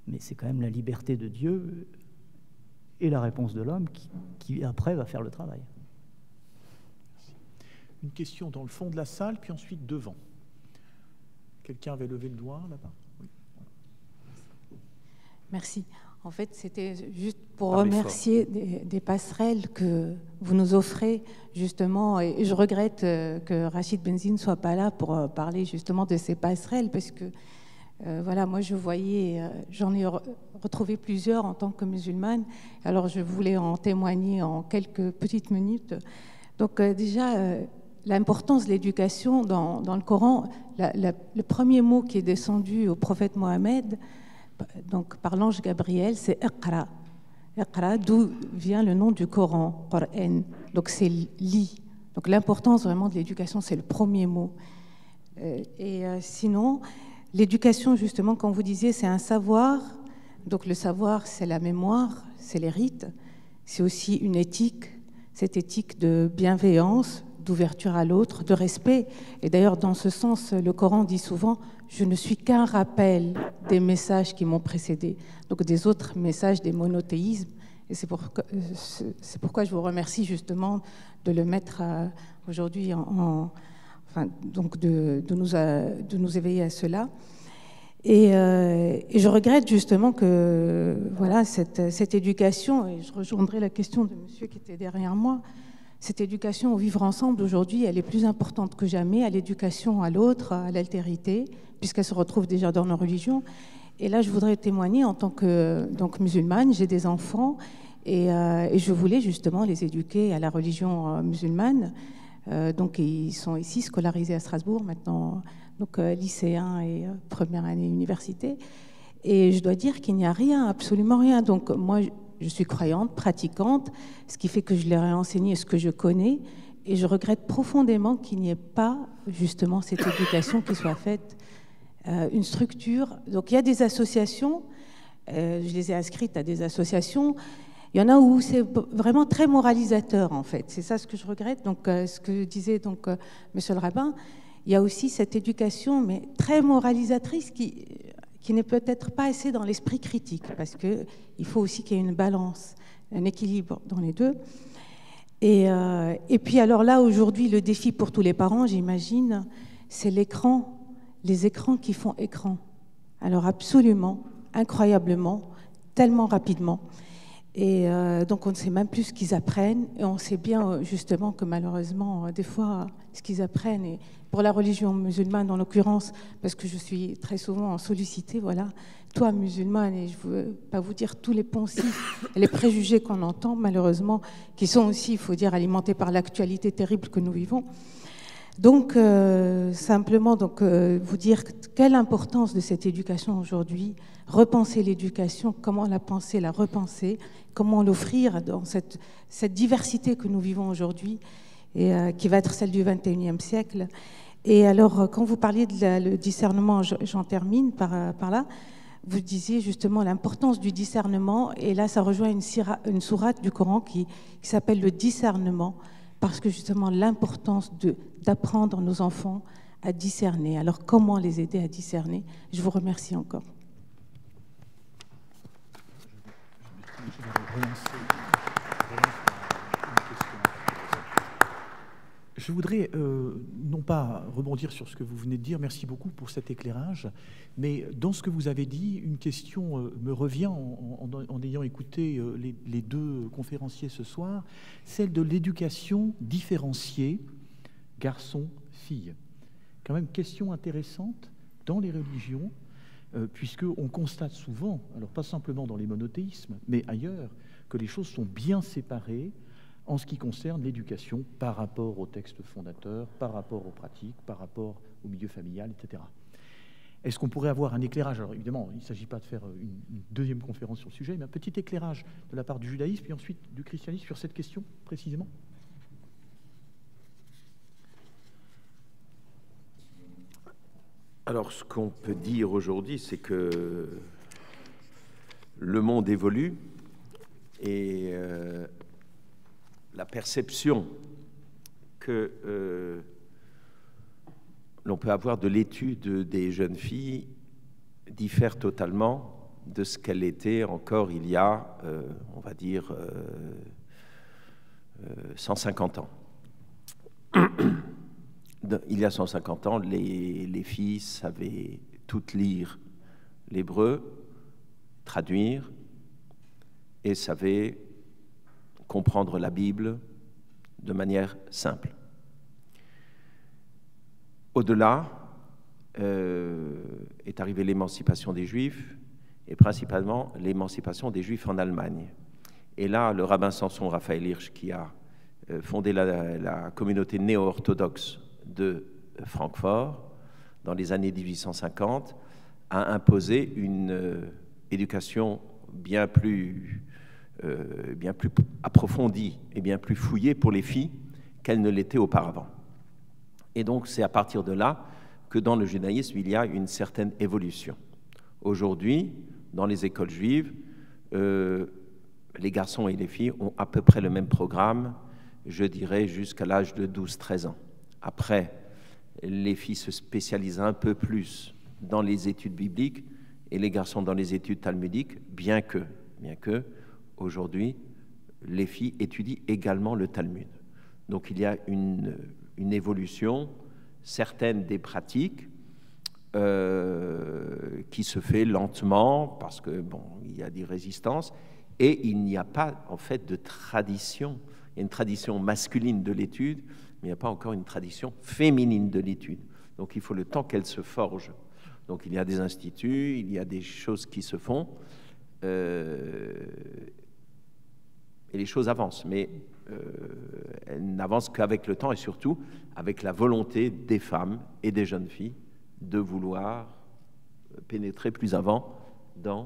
Mais c'est quand même la liberté de Dieu et la réponse de l'homme qui après va faire le travail. Une question dans le fond de la salle, puis ensuite devant. Quelqu'un avait levé le doigt là-bas ? Oui. Merci. En fait, c'était juste pour remercier des passerelles que vous nous offrez, justement. Et je regrette que Rachid Benzine ne soit pas là pour parler justement de ces passerelles, parce que voilà, moi je voyais, j'en ai retrouvé plusieurs en tant que musulmane, alors je voulais en témoigner en quelques petites minutes. Donc déjà, l'importance de l'éducation dans le Coran, le premier mot qui est descendu au prophète Mohammed, donc par l'ange Gabriel, c'est Iqra. Iqra, d'où vient le nom du Coran, Qur'an. Donc c'est lit. Donc l'importance vraiment de l'éducation, c'est le premier mot. Sinon, l'éducation, justement, comme vous disiez, c'est un savoir. Donc le savoir, c'est la mémoire, c'est les rites. C'est aussi une éthique, cette éthique de bienveillance, d'ouverture à l'autre, de respect. Et d'ailleurs, dans ce sens, le Coran dit souvent « Je ne suis qu'un rappel des messages qui m'ont précédé », donc des autres messages des monothéismes. Et c'est pourquoi je vous remercie justement de le mettre aujourd'hui donc de nous éveiller à cela. Et je regrette justement que voilà, cette éducation, et je rejoindrai la question de monsieur qui était derrière moi, cette éducation au vivre ensemble aujourd'hui, elle est plus importante que jamais, à l'éducation à l'autre, à l'altérité, puisqu'elle se retrouve déjà dans nos religions. Et là, je voudrais témoigner en tant que musulmane, j'ai des enfants, et je voulais justement les éduquer à la religion musulmane. Donc ils sont ici scolarisés à Strasbourg maintenant, donc lycéens et première année université. Et je dois dire qu'il n'y a rien, absolument rien. Donc moi, je suis croyante, pratiquante, ce qui fait que je leur ai enseigné ce que je connais. Et je regrette profondément qu'il n'y ait pas justement cette éducation qui soit faite, une structure. Donc il y a des associations, je les ai inscrites à des associations. Il y en a où c'est vraiment très moralisateur, en fait. C'est ça ce que je regrette. Donc, ce que disait donc Monsieur le rabbin, il y a aussi cette éducation, mais très moralisatrice, qui n'est peut-être pas assez dans l'esprit critique, parce qu'il faut aussi qu'il y ait une balance, un équilibre dans les deux. Et puis, alors là, aujourd'hui, le défi pour tous les parents, j'imagine, c'est l'écran, les écrans qui font écran. Alors, absolument, incroyablement, tellement rapidement. Et donc on ne sait même plus ce qu'ils apprennent, et on sait bien justement que malheureusement des fois ce qu'ils apprennent, et pour la religion musulmane en l'occurrence, parce que je suis très souvent sollicitée, voilà, toi musulmane, et je ne veux pas vous dire tous les poncifs et les préjugés qu'on entend malheureusement, qui sont aussi, il faut dire, alimentés par l'actualité terrible que nous vivons. Donc simplement vous dire quelle importance de cette éducation aujourd'hui, repenser l'éducation, comment la penser, la repenser, comment l'offrir dans cette diversité que nous vivons aujourd'hui et qui va être celle du XXIe siècle. Et alors quand vous parliez de le discernement, j'en termine par là, vous disiez justement l'importance du discernement, et là ça rejoint une sourate du Coran qui s'appelle le discernement, parce que justement l'importance d'apprendre nos enfants à discerner. Alors comment les aider à discerner? Je vous remercie encore. Je voudrais non pas rebondir sur ce que vous venez de dire, merci beaucoup pour cet éclairage, mais dans ce que vous avez dit, une question me revient en ayant écouté les deux conférenciers ce soir, celle de l'éducation différenciée garçon-fille. Quand même question intéressante dans les religions, puisqu'on constate souvent, alors pas simplement dans les monothéismes, mais ailleurs, que les choses sont bien séparées en ce qui concerne l'éducation par rapport au texte fondateur, par rapport aux pratiques, par rapport au milieu familial, etc. Est-ce qu'on pourrait avoir un éclairage? Alors évidemment, il ne s'agit pas de faire une deuxième conférence sur le sujet, mais un petit éclairage de la part du judaïsme et ensuite du christianisme sur cette question précisément. Alors, ce qu'on peut dire aujourd'hui, c'est que le monde évolue et la perception que l'on peut avoir de l'étude des jeunes filles diffère totalement de ce qu'elle était encore il y a, on va dire, 150 ans. Il y a 150 ans, les filles savaient toutes lire l'hébreu, traduire, et savaient comprendre la Bible de manière simple. Au-delà est arrivée l'émancipation des Juifs, et principalement l'émancipation des Juifs en Allemagne. Et là, le rabbin Samson Raphaël Hirsch, qui a fondé la communauté néo-orthodoxe de Francfort dans les années 1850, a imposé une éducation bien plus approfondie et bien plus fouillée pour les filles qu'elle ne l'était auparavant. Et donc c'est à partir de là que dans le judaïsme il y a une certaine évolution. Aujourd'hui, dans les écoles juives, les garçons et les filles ont à peu près le même programme, je dirais jusqu'à l'âge de 12-13 ans. Après, les filles se spécialisent un peu plus dans les études bibliques et les garçons dans les études talmudiques, bien que aujourd'hui, les filles étudient également le Talmud. Donc il y a une évolution, certaines des pratiques, qui se fait lentement parce que bon, il y a des résistances et il n'y a pas en fait de tradition. Il y a une tradition masculine de l'étude, mais il n'y a pas encore une tradition féminine de l'étude. Donc il faut le temps qu'elle se forge. Donc il y a des instituts, il y a des choses qui se font, et les choses avancent, mais elles n'avancent qu'avec le temps et surtout avec la volonté des femmes et des jeunes filles de vouloir pénétrer plus avant dans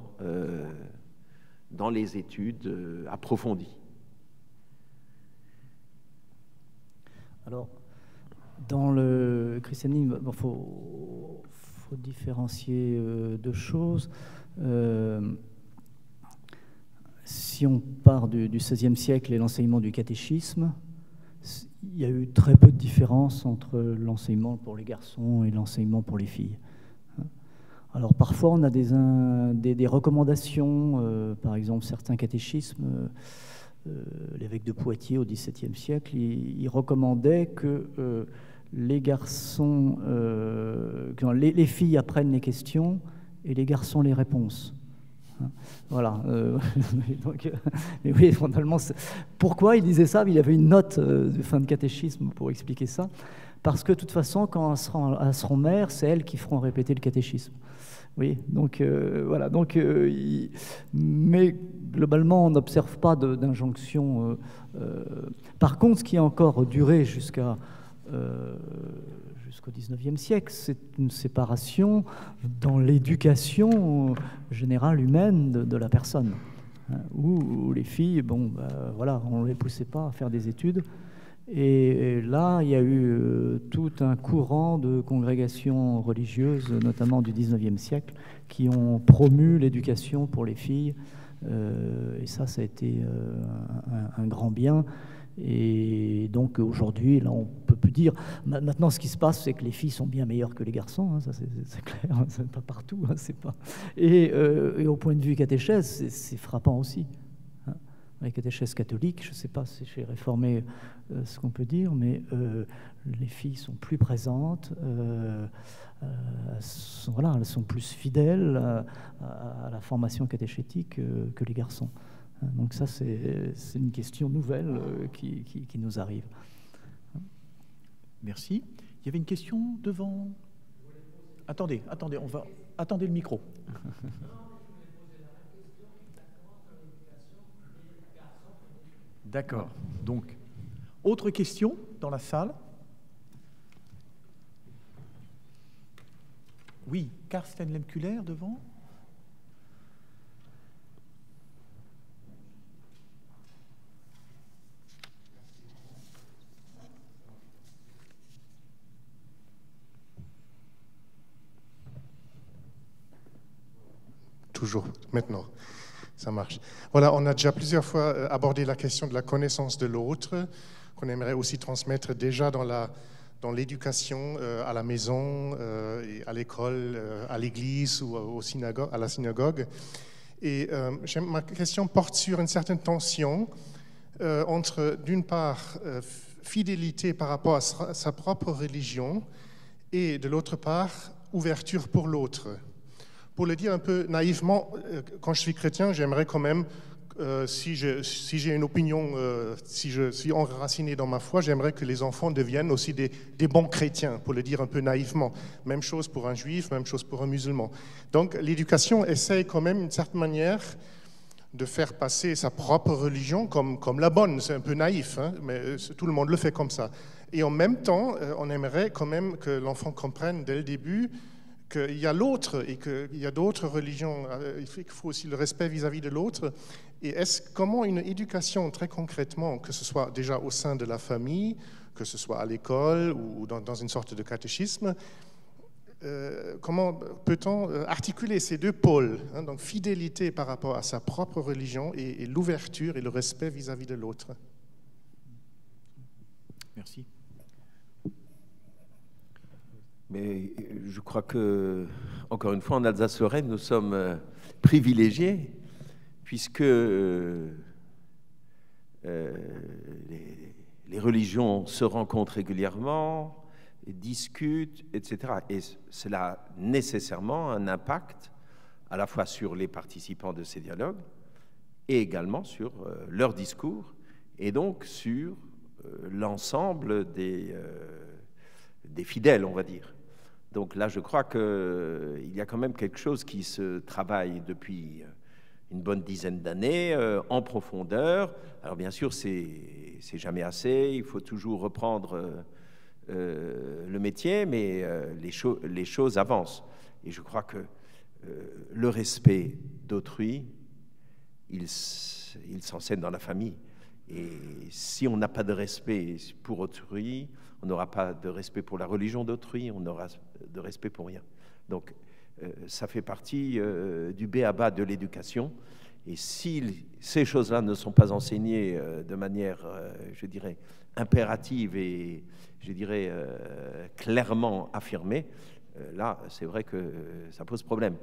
les études approfondies. Alors, dans le christianisme, il faut différencier deux choses. Si on part du XVIe siècle et l'enseignement du catéchisme, il y a eu très peu de différence entre l'enseignement pour les garçons et l'enseignement pour les filles. Alors parfois on a des recommandations, par exemple certains catéchismes, l'évêque de Poitiers au XVIIe siècle, il recommandait que les garçons, les filles apprennent les questions et les garçons les réponses. Voilà. Donc, oui, fondamentalement, pourquoi il disait ça? Il y avait une note de fin de catéchisme pour expliquer ça. Parce que de toute façon, quand elles seront mères, c'est elles qui feront répéter le catéchisme. Oui, donc voilà. Donc, mais globalement, on n'observe pas d'injonction. Par contre, ce qui a encore duré jusqu'au XIXe siècle, c'est une séparation dans l'éducation générale humaine de la personne, où les filles, bon, voilà, on ne les poussait pas à faire des études. Et là, il y a eu tout un courant de congrégations religieuses, notamment du XIXe siècle, qui ont promu l'éducation pour les filles. Et ça a été un grand bien. Et donc aujourd'hui, là, on peut plus dire. Maintenant, ce qui se passe, c'est que les filles sont bien meilleures que les garçons. Hein, ça, c'est clair. Hein, c'est pas partout. Hein, c'est pas. Et au point de vue catéchèse, c'est frappant aussi. Hein. les catéchèses catholiques, je ne sais pas si chez les réformés ce qu'on peut dire, mais les filles sont plus présentes, elles sont plus fidèles à la formation catéchétique que les garçons. Donc ça, c'est une question nouvelle qui nous arrive. Merci. Il y avait une question devant. Attendez, attendez le micro. D'accord. Donc, autre question dans la salle? Oui, Karsten Lemkuler devant. Toujours, maintenant, ça marche. Voilà, on a déjà plusieurs fois abordé la question de la connaissance de l'autre, qu'on aimerait aussi transmettre déjà dans l'éducation, à la maison, et à l'école, à l'église ou à la synagogue. Et ma question porte sur une certaine tension entre, d'une part, fidélité par rapport à sa propre religion et, de l'autre part, ouverture pour l'autre. Pour le dire un peu naïvement, quand je suis chrétien, j'aimerais quand même, si j'ai une opinion, si je suis enraciné dans ma foi, j'aimerais que les enfants deviennent aussi des bons chrétiens, pour le dire un peu naïvement. Même chose pour un juif, même chose pour un musulman. Donc l'éducation essaye quand même, d'une certaine manière, de faire passer sa propre religion comme la bonne. C'est un peu naïf, hein, mais tout le monde le fait comme ça. Et en même temps, on aimerait quand même que l'enfant comprenne dès le début qu'il y a l'autre et qu'il y a d'autres religions. Il faut aussi le respect vis-à-vis de l'autre. Et comment une éducation, très concrètement, que ce soit déjà au sein de la famille, que ce soit à l'école ou dans une sorte de catéchisme, comment peut-on articuler ces deux pôles, hein, donc fidélité par rapport à sa propre religion et l'ouverture et le respect vis-à-vis de l'autre? Merci. Mais je crois que, encore une fois, en Alsace-Lorraine, nous sommes privilégiés, puisque les religions se rencontrent régulièrement, discutent, etc. Et cela a nécessairement un impact à la fois sur les participants de ces dialogues et également sur leur discours, et donc sur l'ensemble des fidèles, on va dire. Donc là, je crois qu'il y a quand même quelque chose qui se travaille depuis une bonne dizaine d'années, en profondeur. Alors bien sûr, c'est jamais assez, il faut toujours reprendre le métier, mais les choses avancent. Et je crois que le respect d'autrui, il s'enseigne dans la famille. Et si on n'a pas de respect pour autrui, on n'aura pas de respect pour la religion d'autrui, on n'aura de respect pour rien. Donc, ça fait partie du b.a.-ba de l'éducation. Et si ces choses-là ne sont pas enseignées de manière, je dirais, impérative et, je dirais, clairement affirmée, là, c'est vrai que ça pose problème.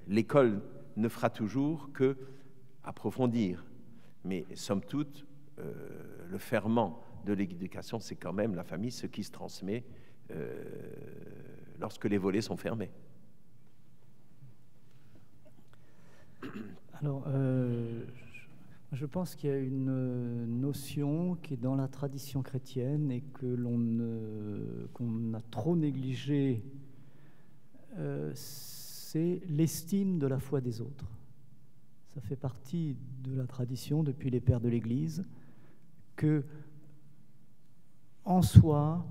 L'école ne fera toujours que approfondir. Mais, somme toute, le ferment de l'éducation, c'est quand même la famille, ce qui se transmet lorsque les volets sont fermés. Alors, je pense qu'il y a une notion qui est dans la tradition chrétienne et qu'on a trop négligée, c'est l'estime de la foi des autres. Ça fait partie de la tradition depuis les pères de l'Église que, en soi,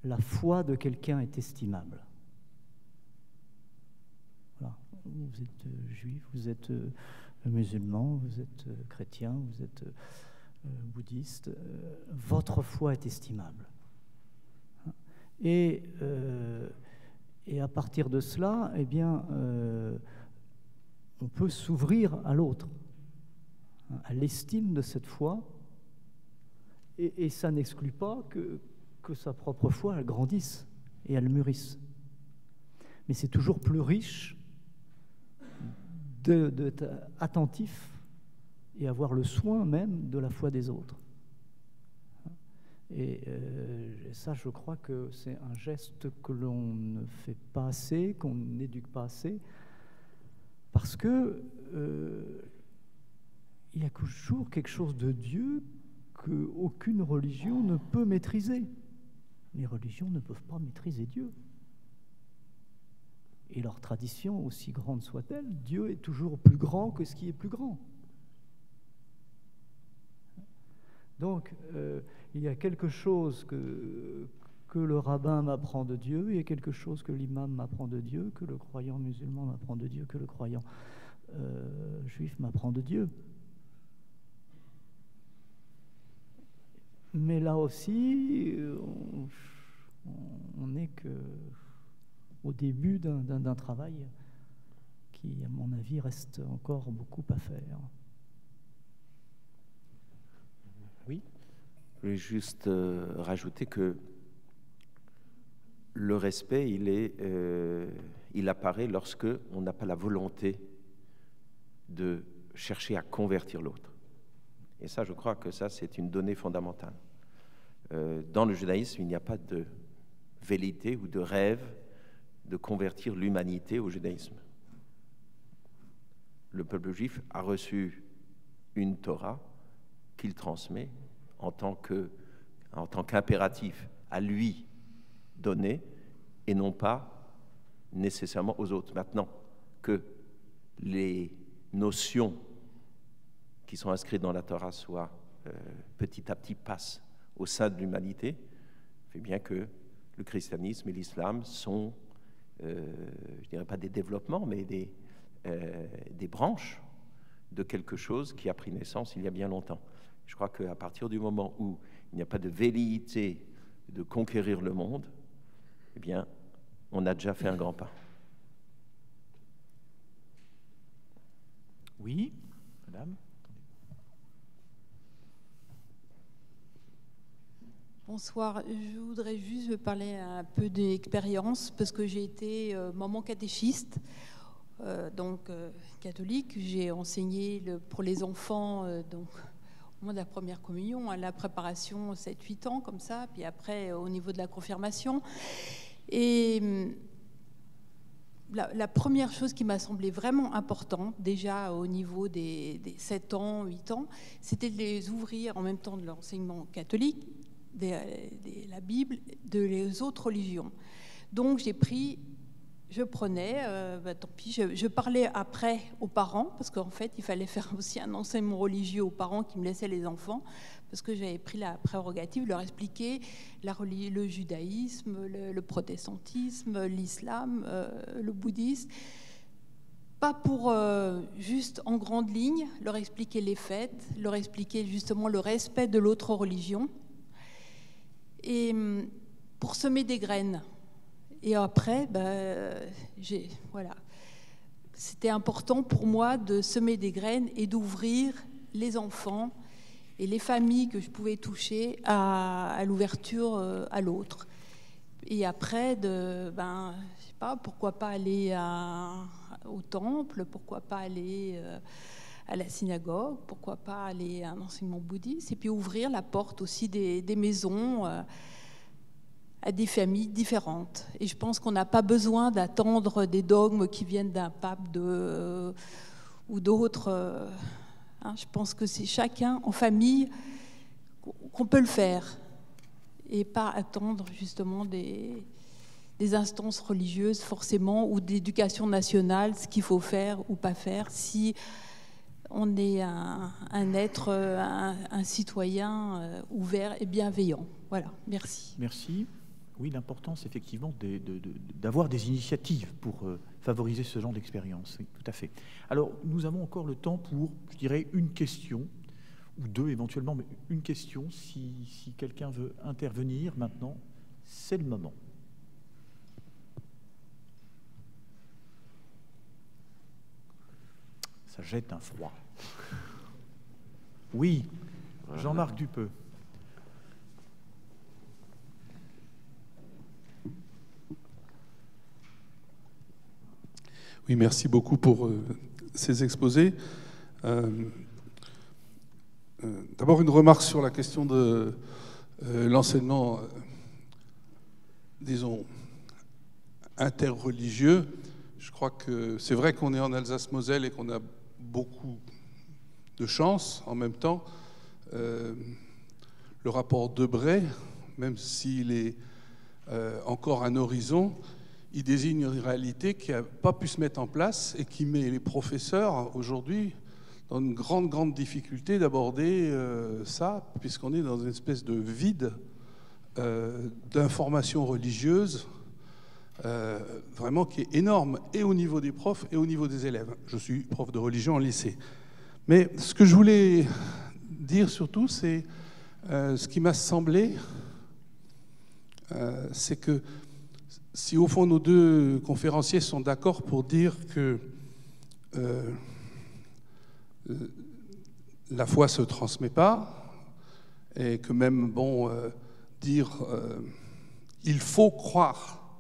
la foi de quelqu'un est estimable. Voilà. Vous êtes juif, vous êtes musulman, vous êtes chrétien, vous êtes bouddhiste. Votre foi est estimable. Et à partir de cela, eh bien, on peut s'ouvrir à l'autre, à l'estime de cette foi, et ça n'exclut pas que sa propre foi elle grandisse et elle mûrisse. Mais c'est toujours plus riche d'être attentif et avoir le soin même de la foi des autres. Et ça, je crois que c'est un geste que l'on ne fait pas assez, qu'on n'éduque pas assez, parce que il y a toujours quelque chose de Dieu qu'aucune religion ne peut maîtriser. Les religions ne peuvent pas maîtriser Dieu. Et leur tradition, aussi grande soit-elle, Dieu est toujours plus grand que ce qui est plus grand. Donc, il y a quelque chose que le rabbin m'apprend de Dieu, il y a quelque chose que l'imam m'apprend de Dieu, que le croyant musulman m'apprend de Dieu, que le croyant juif m'apprend de Dieu. Mais là aussi, on n'est qu'au début d'un travail qui, à mon avis, reste encore beaucoup à faire. Oui, je voulais juste rajouter que le respect, il apparaît lorsque on n'a pas la volonté de chercher à convertir l'autre. Et ça, je crois que ça, c'est une donnée fondamentale. Dans le judaïsme, il n'y a pas de velléité ou de rêve de convertir l'humanité au judaïsme. Le peuple juif a reçu une Torah qu'il transmet en tant qu'impératif à lui donner et non pas nécessairement aux autres. Maintenant que les notions qui sont inscrites dans la Torah soient petit à petit passent au sein de l'humanité, fait bien que le christianisme et l'islam sont, je dirais pas des développements, mais des branches de quelque chose qui a pris naissance il y a bien longtemps. Je crois qu'à partir du moment où il n'y a pas de velléité de conquérir le monde, eh bien, on a déjà fait un grand pas. Oui, madame. Bonsoir, je voudrais juste parler un peu d'expérience parce que j'ai été maman catéchiste, catholique. J'ai enseigné pour les enfants donc, au moment de la première communion, à la préparation 7-8 ans comme ça, puis après au niveau de la confirmation. Et la première chose qui m'a semblé vraiment importante, déjà au niveau des 7 ans, 8 ans, c'était de les ouvrir en même temps de l'enseignement catholique, la Bible, les autres religions. Donc je prenais, tant pis, je parlais après aux parents, parce qu'en fait, il fallait faire aussi un enseignement religieux aux parents qui me laissaient les enfants, parce que j'avais pris la prérogative de leur expliquer le judaïsme, le protestantisme, l'islam, le bouddhisme, pas pour juste en grandes lignes leur expliquer les fêtes, leur expliquer justement le respect de l'autre religion, et pour semer des graines. Et après, voilà, c'était important pour moi de semer des graines et d'ouvrir les enfants et les familles que je pouvais toucher à l'ouverture à l'autre. Et après, je sais pas, pourquoi pas aller au temple, pourquoi pas aller à la synagogue, pourquoi pas aller à un enseignement bouddhiste, et puis ouvrir la porte aussi des maisons à des familles différentes. Et je pense qu'on n'a pas besoin d'attendre des dogmes qui viennent d'un pape ou d'autres. Je pense que c'est chacun en famille qu'on peut le faire et pas attendre justement des instances religieuses forcément ou d'éducation nationale, ce qu'il faut faire ou pas faire si on est un être, un citoyen ouvert et bienveillant. Voilà, merci. Merci. Oui, l'importance, effectivement, d'avoir des initiatives pour favoriser ce genre d'expérience. Oui, tout à fait. Alors, nous avons encore le temps pour, je dirais, une question, ou deux éventuellement, mais une question, si quelqu'un veut intervenir maintenant, c'est le moment. Ça jette un froid. Oui, Jean-Marc Dupeux. Oui, merci beaucoup pour ces exposés. D'abord, une remarque sur la question de l'enseignement, disons, interreligieux. Je crois que c'est vrai qu'on est en Alsace-Moselle et qu'on a beaucoup de chance. En même temps, le rapport Debré, même s'il est encore un horizon, il désigne une réalité qui n'a pas pu se mettre en place et qui met les professeurs aujourd'hui dans une grande difficulté d'aborder ça, puisqu'on est dans une espèce de vide d'information religieuse vraiment qui est énorme, et au niveau des profs et au niveau des élèves. Je suis prof de religion en lycée. Mais ce que je voulais dire surtout, c'est ce qui m'a semblé, c'est que si au fond nos deux conférenciers sont d'accord pour dire que la foi ne se transmet pas, et que même, dire il faut croire,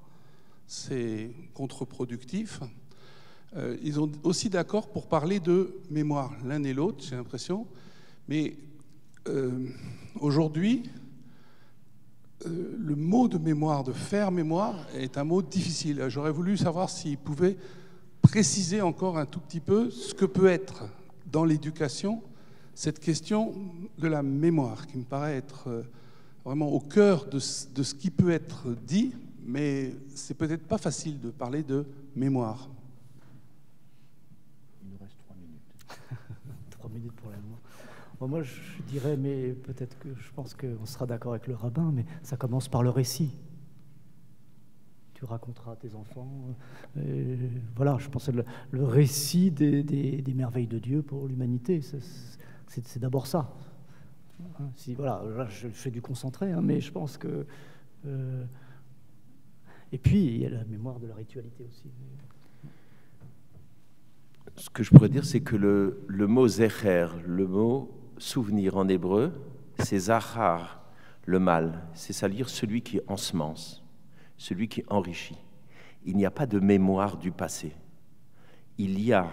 c'est contre-productif. Ils sont aussi d'accord pour parler de mémoire, l'un et l'autre, j'ai l'impression. Mais aujourd'hui, le mot de mémoire, de faire mémoire, est un mot difficile. J'aurais voulu savoir s'ils pouvaient préciser encore un tout petit peu ce que peut être dans l'éducation cette question de la mémoire, qui me paraît être vraiment au cœur de ce qui peut être dit, mais c'est peut-être pas facile de parler de mémoire. Il nous reste 3 minutes. 3 minutes pour la mémoire. Bon, moi, je dirais, mais peut-être que je pense qu'on sera d'accord avec le rabbin, mais ça commence par le récit. Tu raconteras à tes enfants. Voilà, je pense que le récit des merveilles de Dieu pour l'humanité, c'est d'abord ça. Si, voilà, là, je fais du concentré, mais je pense que... Et puis, il y a la mémoire de la ritualité aussi. Ce que je pourrais dire, c'est que le mot zecher, le mot souvenir en hébreu, c'est zachar, le mâle, c'est-à-dire celui qui ensemence, celui qui enrichit. Il n'y a pas de mémoire du passé. Il y a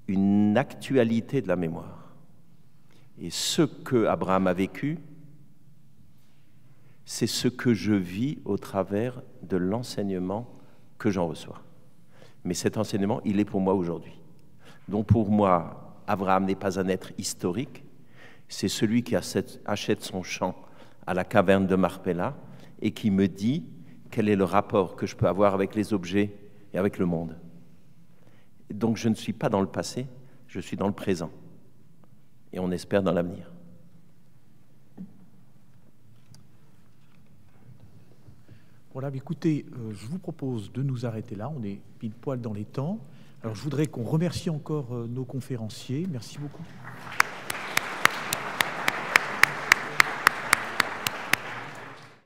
une actualité de la mémoire. Et ce que Abraham a vécu, c'est ce que je vis au travers de l'enseignement que j'en reçois. Mais cet enseignement, il est pour moi aujourd'hui. Donc pour moi, Abraham n'est pas un être historique, c'est celui qui achète son champ à la caverne de Marpella et qui me dit quel est le rapport que je peux avoir avec les objets et avec le monde. Donc je ne suis pas dans le passé, je suis dans le présent. Et on espère dans l'avenir. Voilà, écoutez, je vous propose de nous arrêter là, on est pile poil dans les temps. Alors je voudrais qu'on remercie encore nos conférenciers, merci beaucoup.